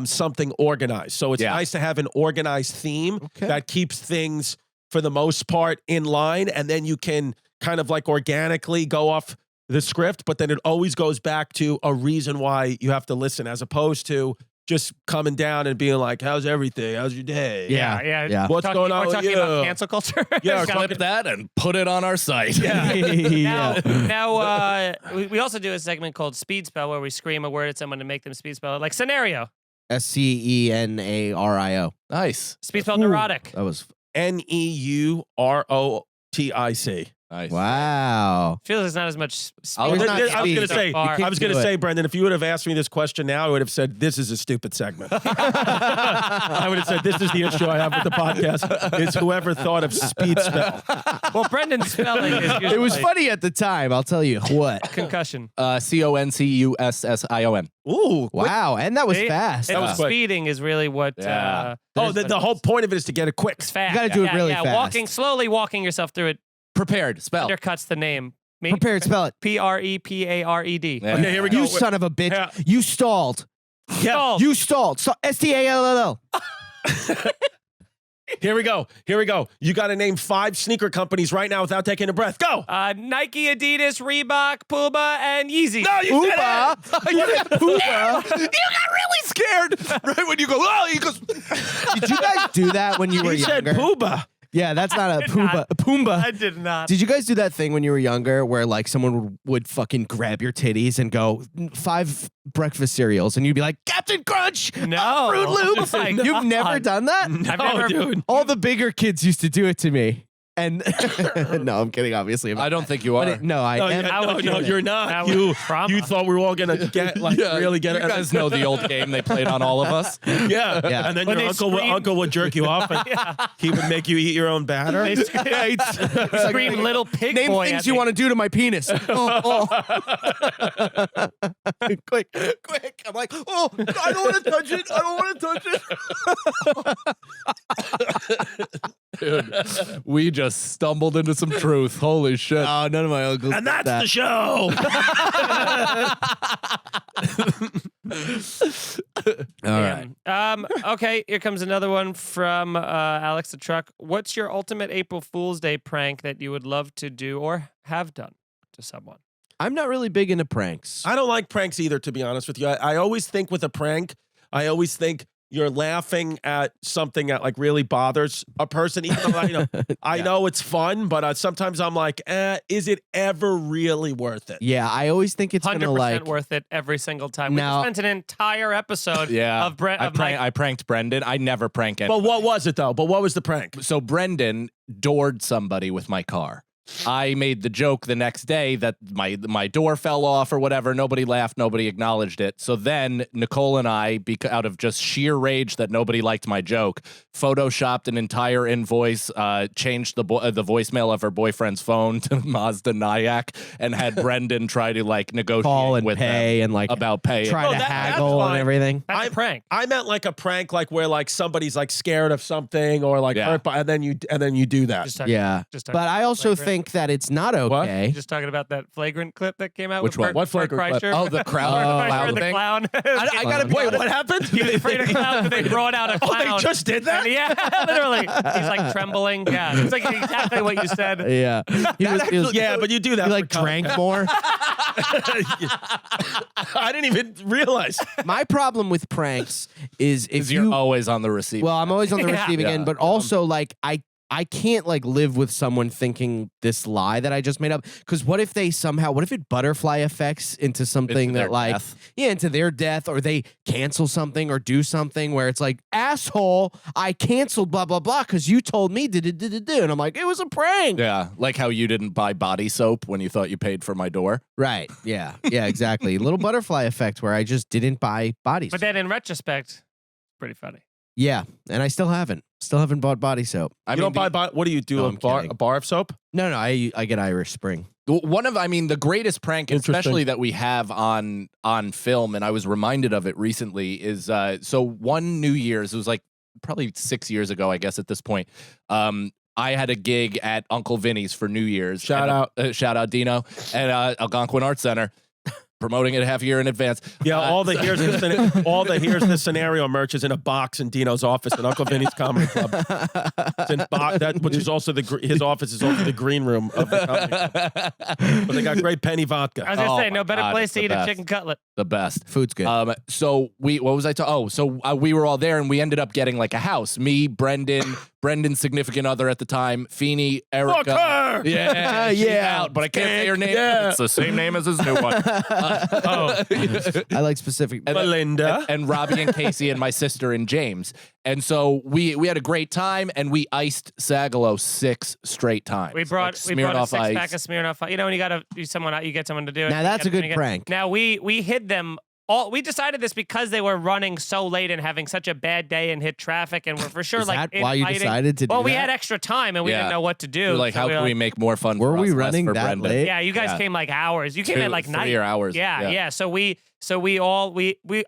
something organized. So it's nice to have an organized theme that keeps things for the most part in line, and then you can kind of like organically go off the script, but then it always goes back to a reason why you have to listen, as opposed to just coming down and being like, "How's everything? How's your day? Yeah. What's going on We're with talking you?" about cancel culture. Yeah, Clip that and put it on our site. Now, we also do a segment called Speed Spell where we scream a word at someone to make them speed spell it. Like scenario. SCENARIO. Nice. Speed spell neurotic. That was... NEUROTIC. Nice. Wow. Feels it's not as much speed. There's not I was speed. gonna say, Far. You I was gonna say, Brendan, if you would have asked me this question now, I would have said, "This is a stupid segment." I would have said, "This is the issue I have with the podcast." Is whoever thought of speed spell. Well, Brendan's spelling is usually It was funny at the time, I'll tell you what. concussion. CONCUSSION. Ooh, Wow, and that was See? fast. And was quick. speeding is really what. Yeah. the whole point of it is to get it quick. It's fast. You gotta do it really fast. Slowly walking yourself through it Prepared. Spell. undercuts the name. Prepared, spell it. PREPARED. Yeah. Okay, here we go. You son of a bitch. Yeah. You stalled. Stalled. You stalled. STALL. Here we go. You got to name 5 sneaker companies right now without taking a breath. Go. Nike, Adidas, Reebok, Puma, and Yeezy. No, you said Uba. it. Uba. You got really scared right when you go, oh, he goes, Did you guys do that when you were He said younger? Pooba. Yeah, that's not a did Pumbaa. not. A Pumbaa. I did not. Did you guys do that thing when you were younger where like someone would fucking grab your titties and go 5 breakfast cereals and you'd be like, Captain Crunch! No. Fruit Loops! Oh my You've God. never done that? I've No, never, dude. All the bigger kids used to do it to me. And no, I'm kidding, obviously. I don't think you But are. I am. How would you do it? You're That not. was You trauma. thought we were all gonna get really get you it. guys know the old game they played on all of us. Yeah. Yeah. And then When your they scream- uncle would jerk you off, and he would make you eat your own batter. They scream little pig Name boy things at you me. want to do to my penis. Quick. I'm like, oh, I don't want to touch it. I don't want to touch it. Dude, we just stumbled into some truth. Holy shit. Oh, none of my uncles. And did that's that. the show. All right. Okay, here comes another one from Alex the Truck. What's your ultimate April Fool's Day prank that you would love to do or have done to someone? I'm not really big into pranks. I don't like pranks either, to be honest with you. I always think with a prank, I always think you're laughing at something that like really bothers a person. Even though I know it's fun, but sometimes I'm like, is it ever really worth it? Yeah, I always think it's 100% gonna like. worth it every single time. Now- We just spent an entire episode Yeah. of Brent. I pranked Brendan. I never prank But anyone. what was it though? But what was the prank? So Brendan doored somebody with my car. I made the joke the next day that my door fell off or whatever. Nobody laughed. Nobody acknowledged it. So then Nicole and I, out of just sheer rage that nobody liked my joke, photoshopped an entire invoice, changed the voicemail of her boyfriend's phone to Mazda Nyack, and had Brendan try to like negotiate Call and with pay them and like about paying. try to that's haggle and fine. everything. That's a prank. I meant like a prank, like where like somebody's like scared of something or like Yeah. hurt, and then you do that. Just talking, Yeah. Just talking But I also flagrant. think that it's not okay. Just talking about that flagrant clip that came out. Which with one? Bert- What Bert flagrant clip? Kreischer. Oh, the crowd Bert Kreischer clown and the thing? clown. I gotta Wait, what happened? He was afraid of clowns, but they brought out a Oh, clown. they just did that? And yeah, literally. He's like trembling. Yeah, it's like exactly what you said. Yeah. He was, Yeah, but you do that. he for like content. drank more. I didn't even realize. My problem with pranks is if Because you're always on the receiving. well, I'm always on the Yeah. receiving end, but also like I can't like live with someone thinking this lie that I just made up. Because what if it butterfly effects into something Into their that like death. into their death, or they cancel something or do something where it's like, asshole, I canceled blah blah blah because you told me do, and I'm like, it was a prank. Yeah, like how you didn't buy body soap when you thought you paid for my door. Right. Yeah. Yeah, exactly. Little butterfly effect where I just didn't buy body But soap. then in retrospect, pretty funny. Yeah. And I still haven't bought body soap. I You don't buy. What do you do? No, a I'm bar? kidding. A bar of soap? No, I get Irish Spring. the greatest prank, Interesting. especially that we have on film, and I was reminded of it recently, is so one New Year's, it was like probably 6 years ago, I guess at this point. I had a gig at Uncle Vinny's for New Year's. Shout out Dino at Algonquin Arts Center, promoting it a half year in advance. Yeah, all the here's the scenario merch is in a box in Dino's office at Uncle Vinny's Comedy Club. It's in which is also his office is also the green room of the comedy club. But they got great penny vodka. I was gonna say, my no better God, place it's to the eat a best. chicken cutlet. The best. Food's good. So we were all there, and we ended up getting like a house. Me, Brendan's significant other at the time, Feeney, Erica. Fuck her! Yeah, she's Yeah. out, but I can't say her name. Yeah. It's the same name as his new one. I like specific. and- Melinda. and Robbie and Casey and my sister and James. And so we had a great time, and we iced Sagalo 6 straight times. We brought a Smirnoff six pack Ice. of Smirnoff. You know, when you gotta do someone, you get someone to do it. Now you that's get a good them to prank. Now we hid them. We decided this because they were running so late and having such a bad day and hit traffic, and we're for sure Is like that why you inviting- decided to do Well, we that? had extra time and we Yeah. didn't know what to do. We're like, so how we can were we like, make more fun Were for we us, less running for that Brendan? late? Yeah, you guys Yeah. came like hours. You came at like 3 hours. Yeah. So we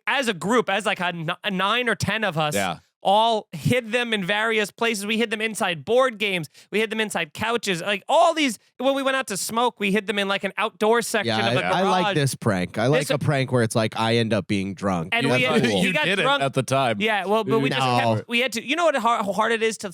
as a group, as like a 9 or 10 of us, Yeah. all hid them in various places. We hid them inside board games. We hid them inside couches. Like all these, when we went out to smoke, we hid them in like an outdoor section Yeah, of the garage. I like this prank. I like This- a prank where it's like I end up being drunk. And That's we had- cool. you You got did drunk. it at the time. Yeah, well, but we just No. we had to. You know what how hard it is to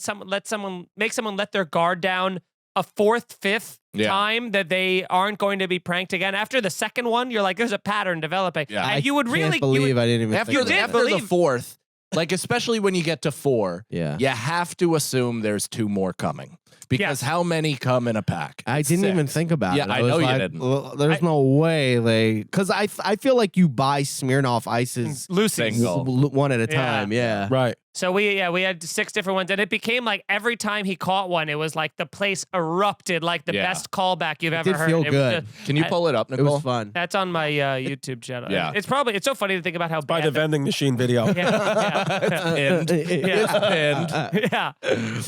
make someone let their guard down a fourth, fifth Yeah. time that they aren't going to be pranked again. After the second one, you're like, there's a pattern developing. Yeah. And I you would can't really believe I didn't even After, think did of after that. the believe- fourth, like especially when you get to 4, Yeah. you have to assume there's 2 more coming. Because Yes. how many come in a pack? I It's didn't 6. even think about Yeah, it. I was know you like, didn't. "Well, there's no way they, because I feel like you buy Smirnoff ices Lucy's. Single. one at a Yeah. time. Yeah. Right. So we had 6 different ones, and it became like every time he caught one, it was like the place erupted, like the Yeah. best callback you've ever did heard. feel It was good. Can you I- pull it up, It Nicole? was fun. that's on my YouTube channel. Yeah. It's so funny to think about how By bad the vending machine video. yeah, Pinned. It's pinned. yeah.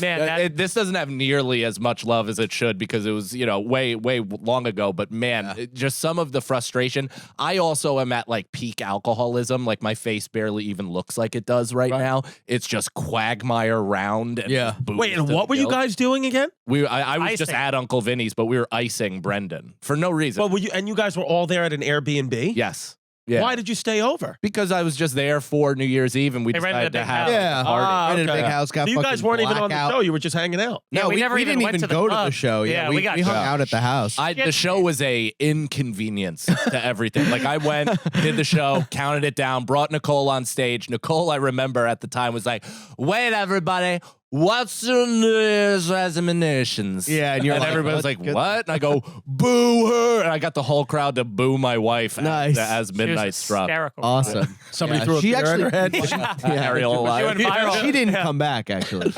Man, that, This doesn't have nearly as much love as it should because it was, way long ago. But man, just some of the frustration. I also am at like peak alcoholism. Like my face barely even looks like it does right now. It's just quagmire round. And Yeah. booze Wait, and to what the were you gills. guys doing again? I was just Icing. at Uncle Vinny's, but we were icing Brendan for no reason. Well, you guys were all there at an Airbnb? Yes. Yeah. Why did you stay over? Because I was just there for New Year's Eve and we They rented decided a to big have house. Yeah. a party. Ah, Rented a okay. big house, got So you guys fucking weren't even on the blackout. show. You were just hanging out. Yeah, No, we never even didn't went even to the go to club. the show. Yeah, Yeah, we we got hung drunk. out at the house. The show was a inconvenience to everything. Like I went, did the show, counted it down, brought Nicole on stage. Nicole, I remember at the time was like, "Wait, everybody, what's your New Year's resolutions?" Yeah, and you're like, everybody was "What? like, Good." "What?" And I go, "Boo her!" And I got the whole crowd to boo my wife Nice. as She was midnight struck. hysterical. Awesome. Somebody Yeah, threw a she beer in actually- her head. Ariel She alive. went viral. She didn't Yeah. come back, actually.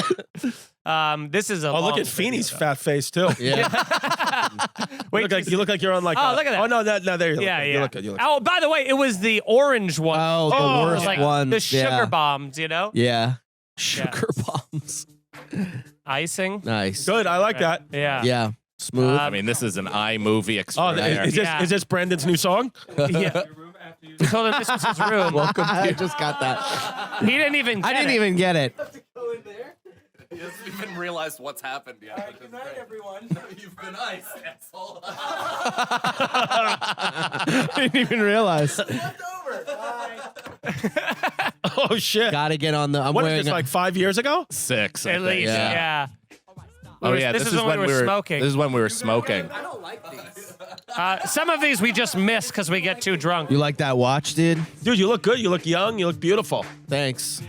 This is a Oh, look long at Feeney's video, fat face too. Yeah. Wait, You look like you're on like. Oh, look at that. Oh no, no, there you look. Yeah, good. yeah. You look good. You look Oh, by the way, it was the orange one. Oh, the Oh, worst like one. the sugar bombs, you know? Yeah. Sugar bombs. Icing. Nice. good. I like that. Yeah. Yeah. Smooth. I mean, this is an iMovie Oh, extraordinaire. is this Brendan's new song? Yeah. We told him this was his room. Welcome. I just got that. He didn't even I get didn't it. even get it. He hasn't even realized what's happened yet. Good night, everyone. You've been iced, asshole. I didn't even realize. Oh shit. Gotta get on the. I'm What wearing is this, like 5 years ago? 6. I At think. least, Yeah. yeah. Oh yeah, This is when we were smoking. This is when we were smoking. Some of these we just miss because we get too drunk. You like that watch, dude? Dude, you look good. You look young. You look beautiful. Thanks.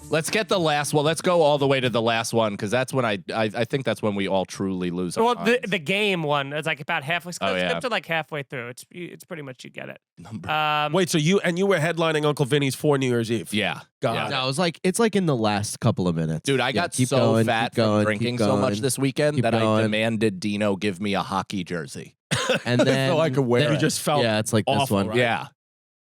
Let's get the last one. Let's go all the way to the last one because that's when I think that's when we all truly lose. Our Well, minds. the game one is like about halfway. Oh, yeah. Skip to like halfway through. It's pretty much you get it. Wait, so you were headlining Uncle Vinny's for New Year's Eve? yeah, God. yeah. No, it's like in the last couple of minutes. Dude, I Yeah, got keep so going, fat keep going, from drinking keep so much going, this weekend keep that I going. demanded Dino give me a hockey jersey. And then So I could wear then- it. You just felt Yeah, it's like this awful, one. right? Yeah.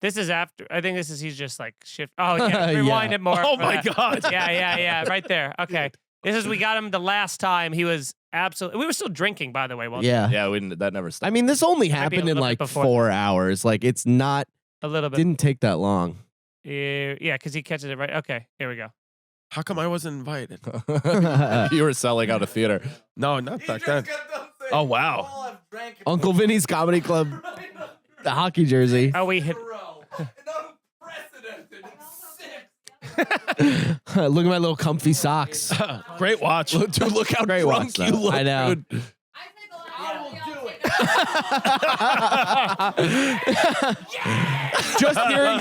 This is after. I think he's just like shift. Oh yeah, Yeah. rewind it more. Oh for my that. God. Yeah, right there. Okay, this is we got him the last time. He was absolutely. We were still drinking, by the way. Yeah. Yeah, that never stopped. I mean, this only Might be a happened in little bit like before. 4 hours. Like it's not. a little bit. Didn't take that long. Yeah, because he catches it right. Okay, here we go. How come I wasn't invited? You were selling out a theater. No, not back then. Oh wow. Uncle Vinny's Comedy Club, the hockey jersey. Oh, we hit. Look at my little comfy socks. Great watch. Dude, look how Great watch, drunk you though. look. I know. Dude. Just hearing.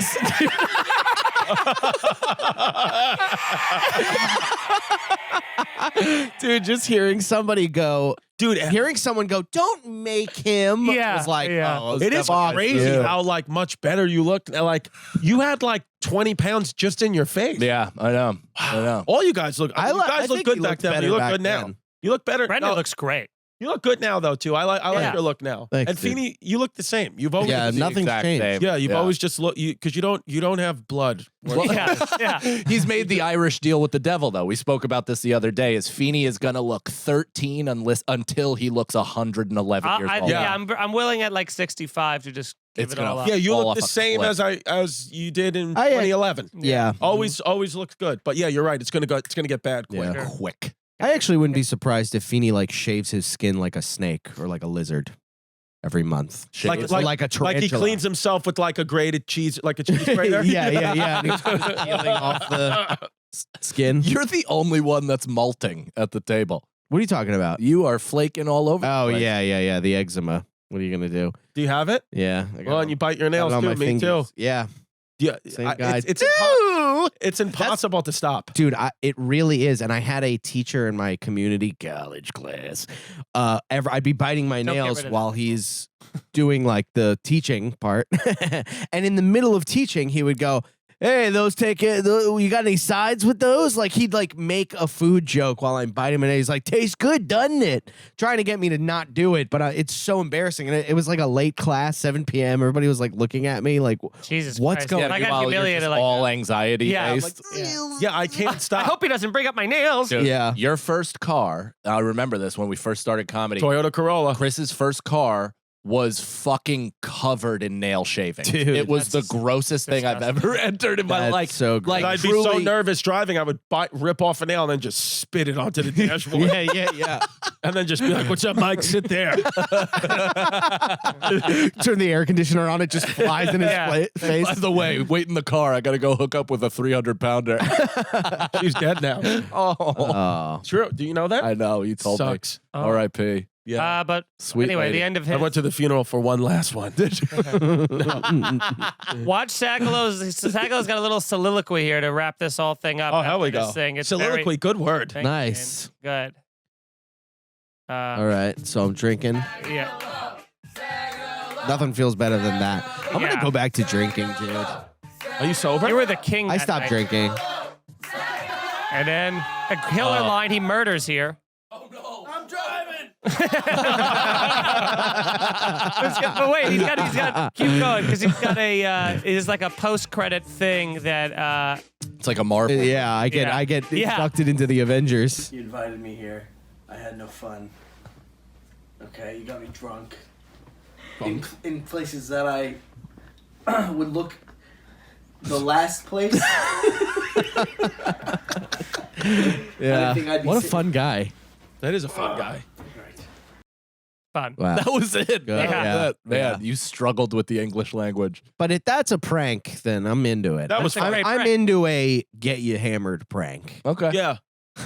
Dude, just hearing somebody go. Dude, Hearing someone go, "Don't make him." Yeah, was like, yeah. oh, it is fuck crazy you. how like much better you look. Like you had like 20 pounds just in your face. Yeah, I know. I know. All you guys look. I you guys I look think good he back looked then. But better you look back good now. then. You look better. Brenda no, looks great. You look good now though too. I like Yeah. your look now. Thanks, and dude. Feeney, you look the same. You've always Yeah, nothing's Exact changed. same. Yeah, you've always just looked because you don't have blood. Yeah. He's made the Irish deal with the devil, though. We spoke about this the other day. Is Feeney is gonna look 13 until he looks 111 years old. Yeah, I'm willing at like 65 to just give It's it gonna all up. Yeah, you Fall look off the a same cliff. as you did in I- 2011. Yeah. Always looks good. But yeah, you're right. It's gonna get bad quick. Yeah. Quick. I actually wouldn't be surprised if Feeney like shaves his skin like a snake or like a lizard every month. Like- Or like- like a Like tarantula. he cleans himself with like a grated cheese, like a cheese grater. yeah. And he's just peeling off the skin. You're the only one that's malting at the table. What are you talking about? You are flaking all over. Oh the place. yeah. The eczema. What are you gonna do? Do you have it? Yeah. I got Well, it and you bite your got it nails on too. my Me fingers. too. Yeah. Yeah, Same guy. It's impossible to stop. Dude, it really is. And I had a teacher in my community college class. I'd be biting my Don't get nails rid of while he's doing like the teaching part. And in the middle of teaching, he would go, "Hey, you got any sides with those?" Like he'd like make a food joke while I'm biting my nails. He's like, "Tastes good, doesn't it?" Trying to get me to not do it, but it's so embarrassing. And it was like a late class, 7 p.m. Everybody was like looking at me like, Jesus What's Christ. going I got Meanwhile, you're humiliated just like all that. anxiety Yeah, I'm based. Yeah, I can't I stop. hope he doesn't bring up my nails. Dude, Yeah. Your first car, I remember this when we first started comedy. Toyota Corolla. Chris's first car was fucking covered in nail shaving. Dude, it was the that's grossest thing I've disgusting. ever entered in my That's life. so gross. like I'd be so truly- nervous driving. I would rip off a nail and then just spit it onto the dashboard. yeah. And then just be like, "What's up, Mike? Sit there." Turn the air conditioner on, it just flies in his Yeah. face. By the way, wait in the car. I got to go hook up with a 300-pounder. She's dead now. Oh. True. Do you know that? I know. You told Sucks. me. R.I.P. Yeah. But Sweet anyway, lady. the end of I his. went to the funeral for one last one. Watch Sackalo's got a little soliloquy here to wrap this whole thing up. Oh, hell we after this go. Thing. It's Soliloquy, good word. Thank you, Nice. man. Good. All right, so I'm drinking. Yeah. Nothing feels better than that. I'm Yeah. gonna go back to drinking, dude. Are you sober? You were the king. I that stopped night. drinking. And then a killer line he murders here. Oh no, I'm driving. But wait, he's got keep going because he's got it's like a post-credit thing that It's like a Marvel. Yeah, I get inducted into the Avengers. You invited me here. I had no fun. Okay, you got me drunk. In places that I would look the last place. Yeah. think I'd be What a sick. fun guy. That is a fun guy. Right. fun. Wow. That was it. Yeah. Man, Yeah. you struggled with the English language. But if that's a prank, then I'm into it. That was That's a fun. great I'm prank. into a get you hammered prank. Okay. Yeah.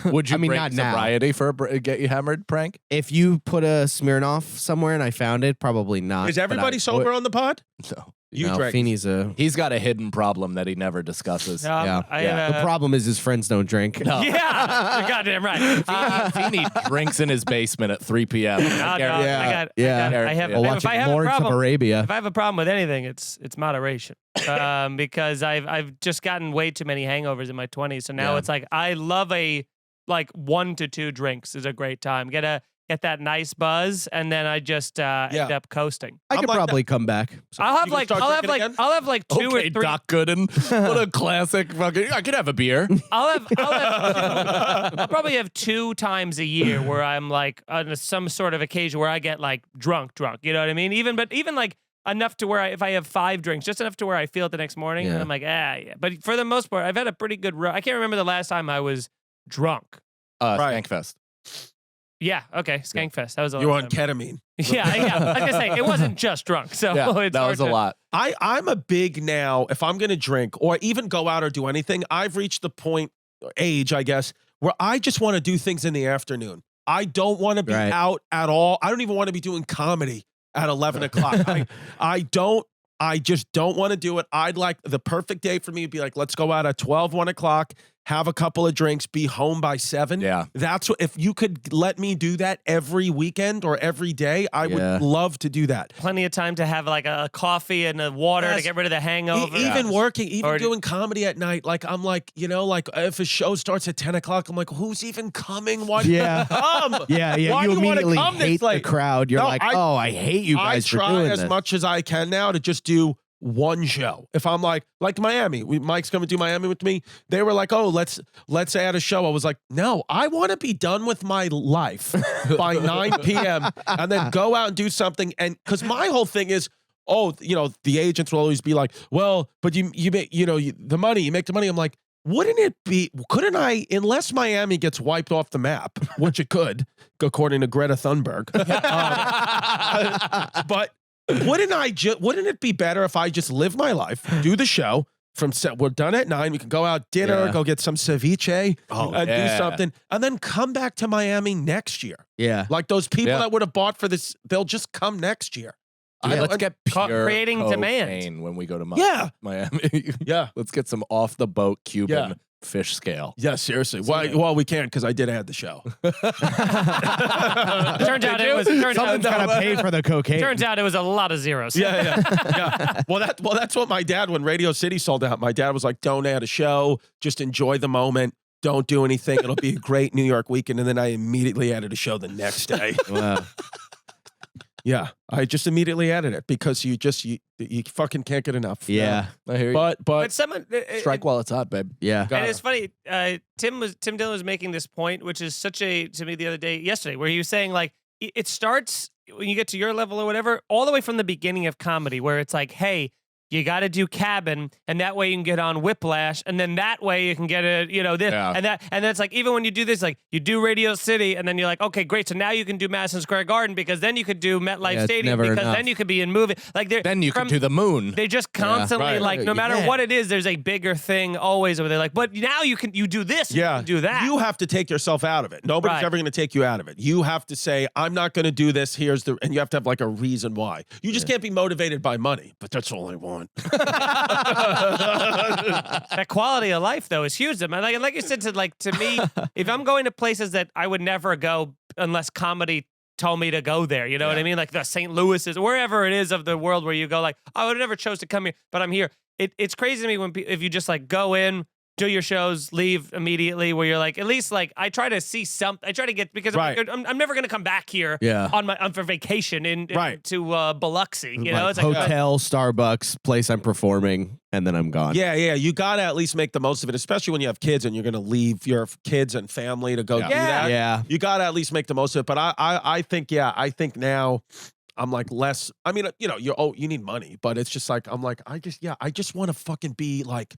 Would you I mean, break not now. sobriety for a get you hammered prank? If you put a Smirnoff somewhere and I found it, probably not. Is but everybody I sober would- on the pod? No. You no, drank. Feeney's a. He's got a hidden problem that he never discusses. Yeah. I, The problem is his friends don't drink. No. Yeah, you're goddamn right. Feeney drinks in his basement at 3 p.m. No, I no, guarantee- I have. Or If watching I have a Lawrence of problem, Arabia. if I have a problem with anything, it's moderation. Because I've just gotten way too many hangovers in my 20s, so now Yeah. it's like I love a 1 to 2 drinks is a great time. Get that nice buzz, and then I just end up coasting. I I'm could like probably come back. I'll have you gonna start drinking again? 2 or Okay, 3. Doc Gooden. What a classic fucking. I could have a beer. I'll probably have 2 times a year where I'm on some sort of occasion where I get drunk. You know what I mean? Even enough to where if I have 5 drinks, just enough to where I feel it the next morning, and Yeah. I'm like, yeah. But for the most part, I've had a pretty good run. I can't remember the last time I was drunk. Right. Skankfest. Yeah, okay, Skankfest. That was a You're lot on ketamine. Yeah. I was gonna say it wasn't just drunk, so Yeah, it's that hard was a to- lot. I'm a big now, if I'm going to drink or even go out or do anything, I've reached the point, age, I guess, where I just want to do things in the afternoon. I don't want to be Right. out at all. I don't even want to be doing comedy at 11 o'clock. I just don't want to do it. I'd like the perfect day for me to be let's go out at 12, 1 o'clock, have a couple of drinks, be home by 7. Yeah. That's what, if you could let me do that every weekend or every day, I Yeah. would love to do that. Plenty of time to have a coffee and a water to Yes. get rid of the hangover. Even working, even Or- doing comedy at night, I'm if a show starts at 10 o'clock, I'm like, who's even coming? Why do Yeah. you come? Yeah, Why you do you wanna immediately come this hate the late? crowd. You're No, like, I hate you I guys for try doing as this. much as I can now to just do one show. If I'm like Miami, Mike's coming to do Miami with me. They were like, oh, let's add a show. I was like, no, I want to be done with my life by 9 p.m. and then go out and do something. And because my whole thing is, the agents will always be like, well, but you make, the money, you make the money. I'm like, couldn't I, unless Miami gets wiped off the map, which it could, according to Greta Thunberg. But wouldn't it be better if I just live my life, do the show we're done at 9, we can go out dinner, Yeah. go get some ceviche and do yeah. something, and then come back to Miami next year. Yeah. Like those people Yeah. that would have bought for this, they'll just come next year. Let's get pure creating demand. cocaine when we go to Yeah. Miami. Yeah. Let's get some off the boat Cuban Yeah. fish scale. Yeah, seriously. Well, we can't because I did add the show. Turns out it was. Turns Someone's out, got to pay for the cocaine. turns out it was a lot of zeros. Yeah. Well, that's what my dad, when Radio City sold out, my dad was like, don't add a show, just enjoy the moment. Don't do anything. It'll be a great New York weekend. And then I immediately added a show the next day. Wow. Yeah. I just immediately added it because you fucking can't get enough. Yeah. I hear you. But But someone Strike while it's hot, babe. Yeah. And it's funny. Tim Dillon was making this point, which is such to me the other day, yesterday, where he was saying it starts when you get to your level or whatever, all the way from the beginning of comedy, where it's like, hey, you got to do Cabin, and that way you can get on Whiplash, and then that way you can get this, Yeah. and then it's like, even when you do this, you do Radio City, and then you're like, okay, great, so now you can do Madison Square Garden, because then you could do MetLife Yeah, it's Stadium, never because enough. then you could be in movie, Then you can do the moon. They just constantly Right. no matter Yeah. what it is, there's a bigger thing always where they're like, but now you do this, you yeah, can do that. You have to take yourself out of it. Nobody's Right. ever going to take you out of it. You have to say, I'm not going to do this. And you have to have a reason why. You just can't be motivated by money. But that's all I want. That quality of life though is huge. Man. Like you said, to me, if I'm going to places that I would never go unless comedy told me to go there, you know what I mean? Like the St. Louis's, wherever it is of the world where you go I would have never chose to come here, but I'm here. It's crazy to me if you just go in, do your shows, leave immediately. Where you're like, at least like I try to see something. I try to get because Right. I'm never gonna come back here Yeah. on for vacation to Biloxi. You know, Like it's like hotel, Starbucks, place I'm performing, and then I'm gone. Yeah, you gotta at least make the most of it, especially when you have kids and you're gonna leave your kids and family to go do that. Yeah. You gotta at least make the most of it. But I think now I'm like less. I mean, you know, you need money, but it's just like I'm like I just want to fucking be like.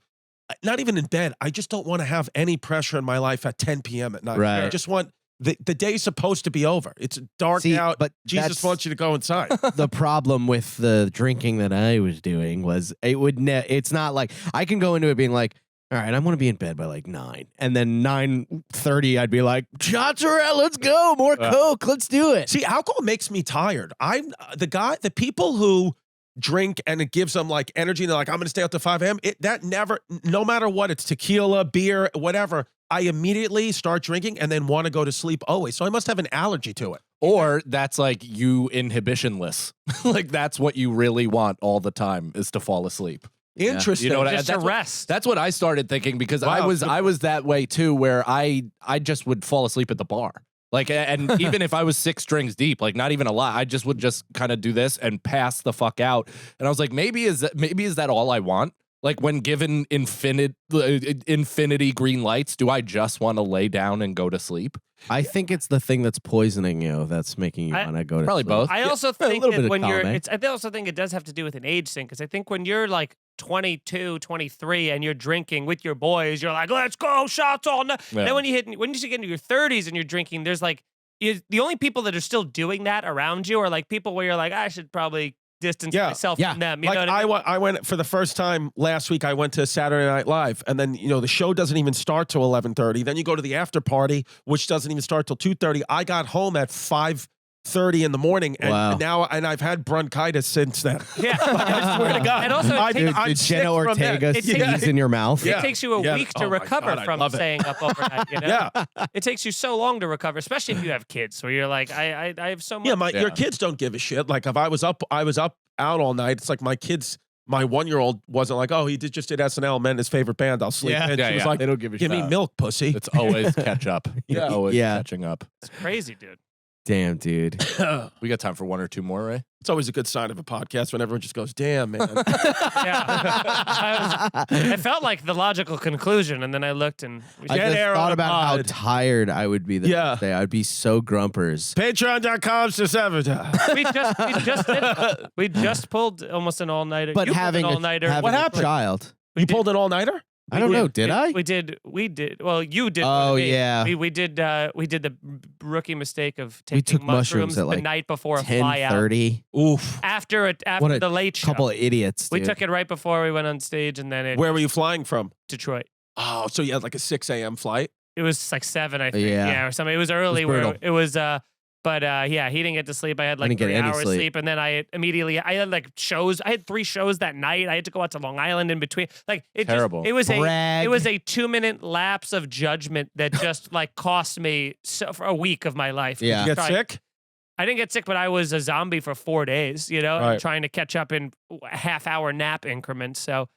Not even in bed. I just don't want to have any pressure in my life at 10 p.m. at night. Right. I just want the day's supposed to be over. It's dark out, but Jesus that's- wants you to go inside. The problem with the drinking that I was doing was it's not like I can go into it being like, all right, I want to be in bed by like 9. And then 9:30, I'd be like, shots are out, let's go. More Coke, let's do it. See, alcohol makes me tired. I'm the people who drink and it gives them like energy and they're like, I'm gonna stay out to 5 a.m. That never, no matter what, it's tequila, beer, whatever, I immediately start drinking and then want to go to sleep always. So I must have an allergy to it. Or that's like you inhibitionless. Like that's what you really want all the time is to fall asleep. Interesting. You know what just to rest. That's what I started thinking because Wow. I was that way too, where I just would fall asleep at the bar. Like, and even if I was 6 drinks deep, like not even a lot, I just would just kind of do this and pass the fuck out. And I was like, maybe is that all I want? Like when given infinity green lights, do I just want to lay down and go to sleep? I think it's the thing that's poisoning you that's making you I- want to go to Probably sleep. both. I also think little that bit of when you're, column, eh? I also think it does have to do with an age thing because I think when you're like 22, 23 and you're drinking with your boys, you're like, let's go, shots all night. Yeah. Then when you get into your 30s and you're drinking, there's like, the only people that are still doing that around you are like people where you're like, I should probably distance myself from them. You Like know what I mean? I went for the first time last week. I went to Saturday Night Live, and then the show doesn't even start till 11:30. Then you go to the after party, which doesn't even start till 2:30. I got home at 5:30 in the morning, and Wow. now I've had bronchitis since then. Yeah. I swear to God. And also, it takes- I'm Did sick Jenna from that. Ortega It takes- sneeze in your mouth? Yeah. It takes you a Yeah. week to Oh my recover God, I from love it. staying up overnight. You know? Yeah. It takes you so long to recover, especially if you have kids, where you're like, I have so much. Yeah, your kids don't give a shit. Like if I was up out all night. It's like my 1-year-old wasn't like, oh, he just did SNL, met his favorite band, I'll sleep. Yeah. And she was like, They don't give a give me shit. milk, pussy. It's always catch up. Yeah. Always Yeah. catching up. It's crazy, dude. Damn, dude. We got time for 1 or 2 more, Ray? It's always a good sign of a podcast when everyone just goes, damn, man. Yeah. I felt like the logical conclusion, and then I looked and I Dead just air on thought the about how pod. tired I would be the Yeah. next day. I'd be so grumpers. Patreon.com/sabotage. we just pulled almost an all-nighter. But You pulled having an all-nighter. having What a happened? child. You pulled an all-nighter? I don't know. Did I? We did. Well, you did. Oh, me. yeah. We did the rookie mistake of taking We took mushrooms at the like night before a fly out. 10:30. Oof. After What a the late show. Couple of idiots. We dude. took it right before we went on stage, and then it Where were you flying from? Detroit. Oh, so you had like a 6 a.m. flight? It was like 7, I think. Yeah. Or something. It was early. brutal. Where it was. But yeah, he didn't get to sleep. I had like didn't get 3 any hours sleep. sleep, and then I had like shows. I had 3 shows that night. I had to go out to Long Island in between. Like it Terrible. Just, it was Brag. it was a 2-minute lapse of judgment that just like cost me for a week of my life. Yeah. You get Trying- sick? I didn't get sick, but I was a zombie for 4 days. You know, Right. trying to catch up in half-hour nap increments. So.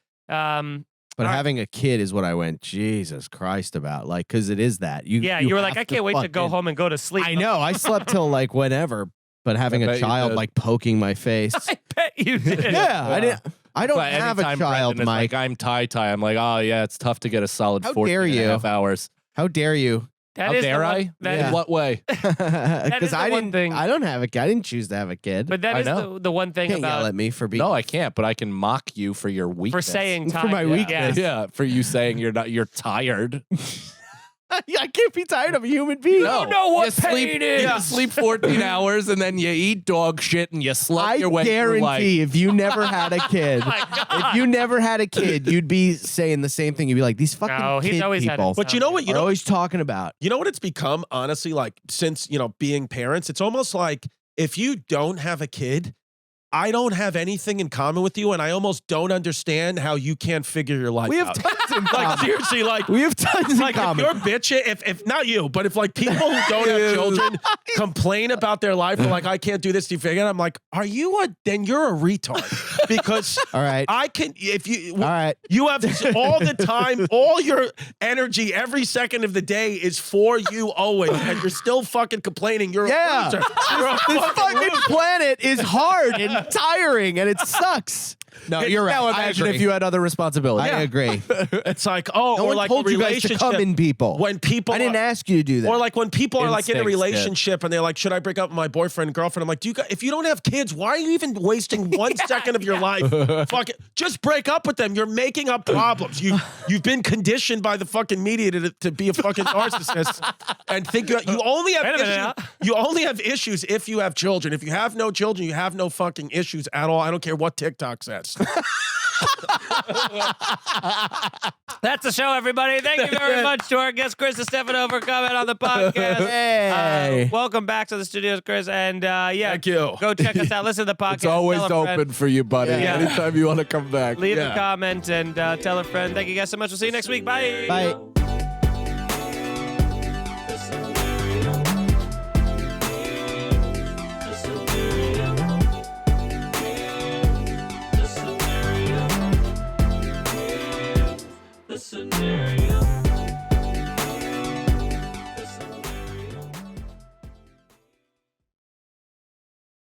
But All right. having a kid is what I went, Jesus Christ, about. Like, because it is that. You Yeah, you were like, have I can't wait to go fucking- home and go to sleep. I know. I slept till like whenever. But having I a bet you child did. like poking my face. I bet you did. Yeah, I didn't. I don't But have a anytime child, Brendan is Mike. Like, I'm tie. I'm like, oh yeah, it's tough to get a solid How 14 dare and a you. half hours. How dare you? That How is the dare one- I? that Yeah. In what way? Because the I one didn't. thing- I don't have a kid. I didn't choose to have a kid. But that I is know. the one thing Can't yell about at me for being. No, I can't, but I can mock you for your for weakness. saying For time. my Yeah. weakness. Yeah, for you saying you're tired. I can't be tired of a human being. No. know what you sleep, pain is. You sleep 14 hours and then you eat dog shit and you slut I your way through life. guarantee if you never had a kid, Oh my God. if you never had a kid, you'd be saying the same thing. You'd be like, these fucking No, he's kid always had people it. But you know what? are always talking about. You know what it's become, honestly, like since, being parents, it's almost like if you don't have a kid, I don't have anything in common with you, and I almost don't understand how you can't figure your life We have out. tons in Like common. seriously, like We have tons in like common. if you're bitching, if not you, but if like people who don't have children complain about their life, or like I can't do this, do you figure? I'm like, then you're a retard because All right. I can if you All right. you have this all the time, all your energy every second of the day is for you always, and you're still fucking complaining. You're Yeah. a loser. You're a This fucking fucking loser. planet is hard and tiring, and it sucks. No, you're right. Now I imagine agree. if you had other responsibilities. I agree. It's like, oh, No or one like told a you guys to relationship. come in, people. When people I didn't are- ask you to do that. Or like when people are like in a Instincts, yeah. relationship and they're like, should I break up with my boyfriend and girlfriend? I'm like, if you don't have kids, why are you even wasting 1 second of your life? Fuck it. Just break up with them. You're making up problems. You've been conditioned by the fucking media to be a fucking narcissist and think you only have Wait a minute issues. now. You only have issues if you have children. If you have no children, you have no fucking issues at all. I don't care what TikTok says. That's the show, everybody. Thank you very much to our guest, Chris Distefano, for coming on the podcast. Hey. Welcome back to the studios, Chris. And yeah, Thank you. go check us out. Listen to the podcast. It's always Tell a friend. open for you, buddy. Yeah. Anytime you want to come back. Leave a comment and tell a friend. Thank you guys so much. We'll see you next week. Bye. Bye. The scenario.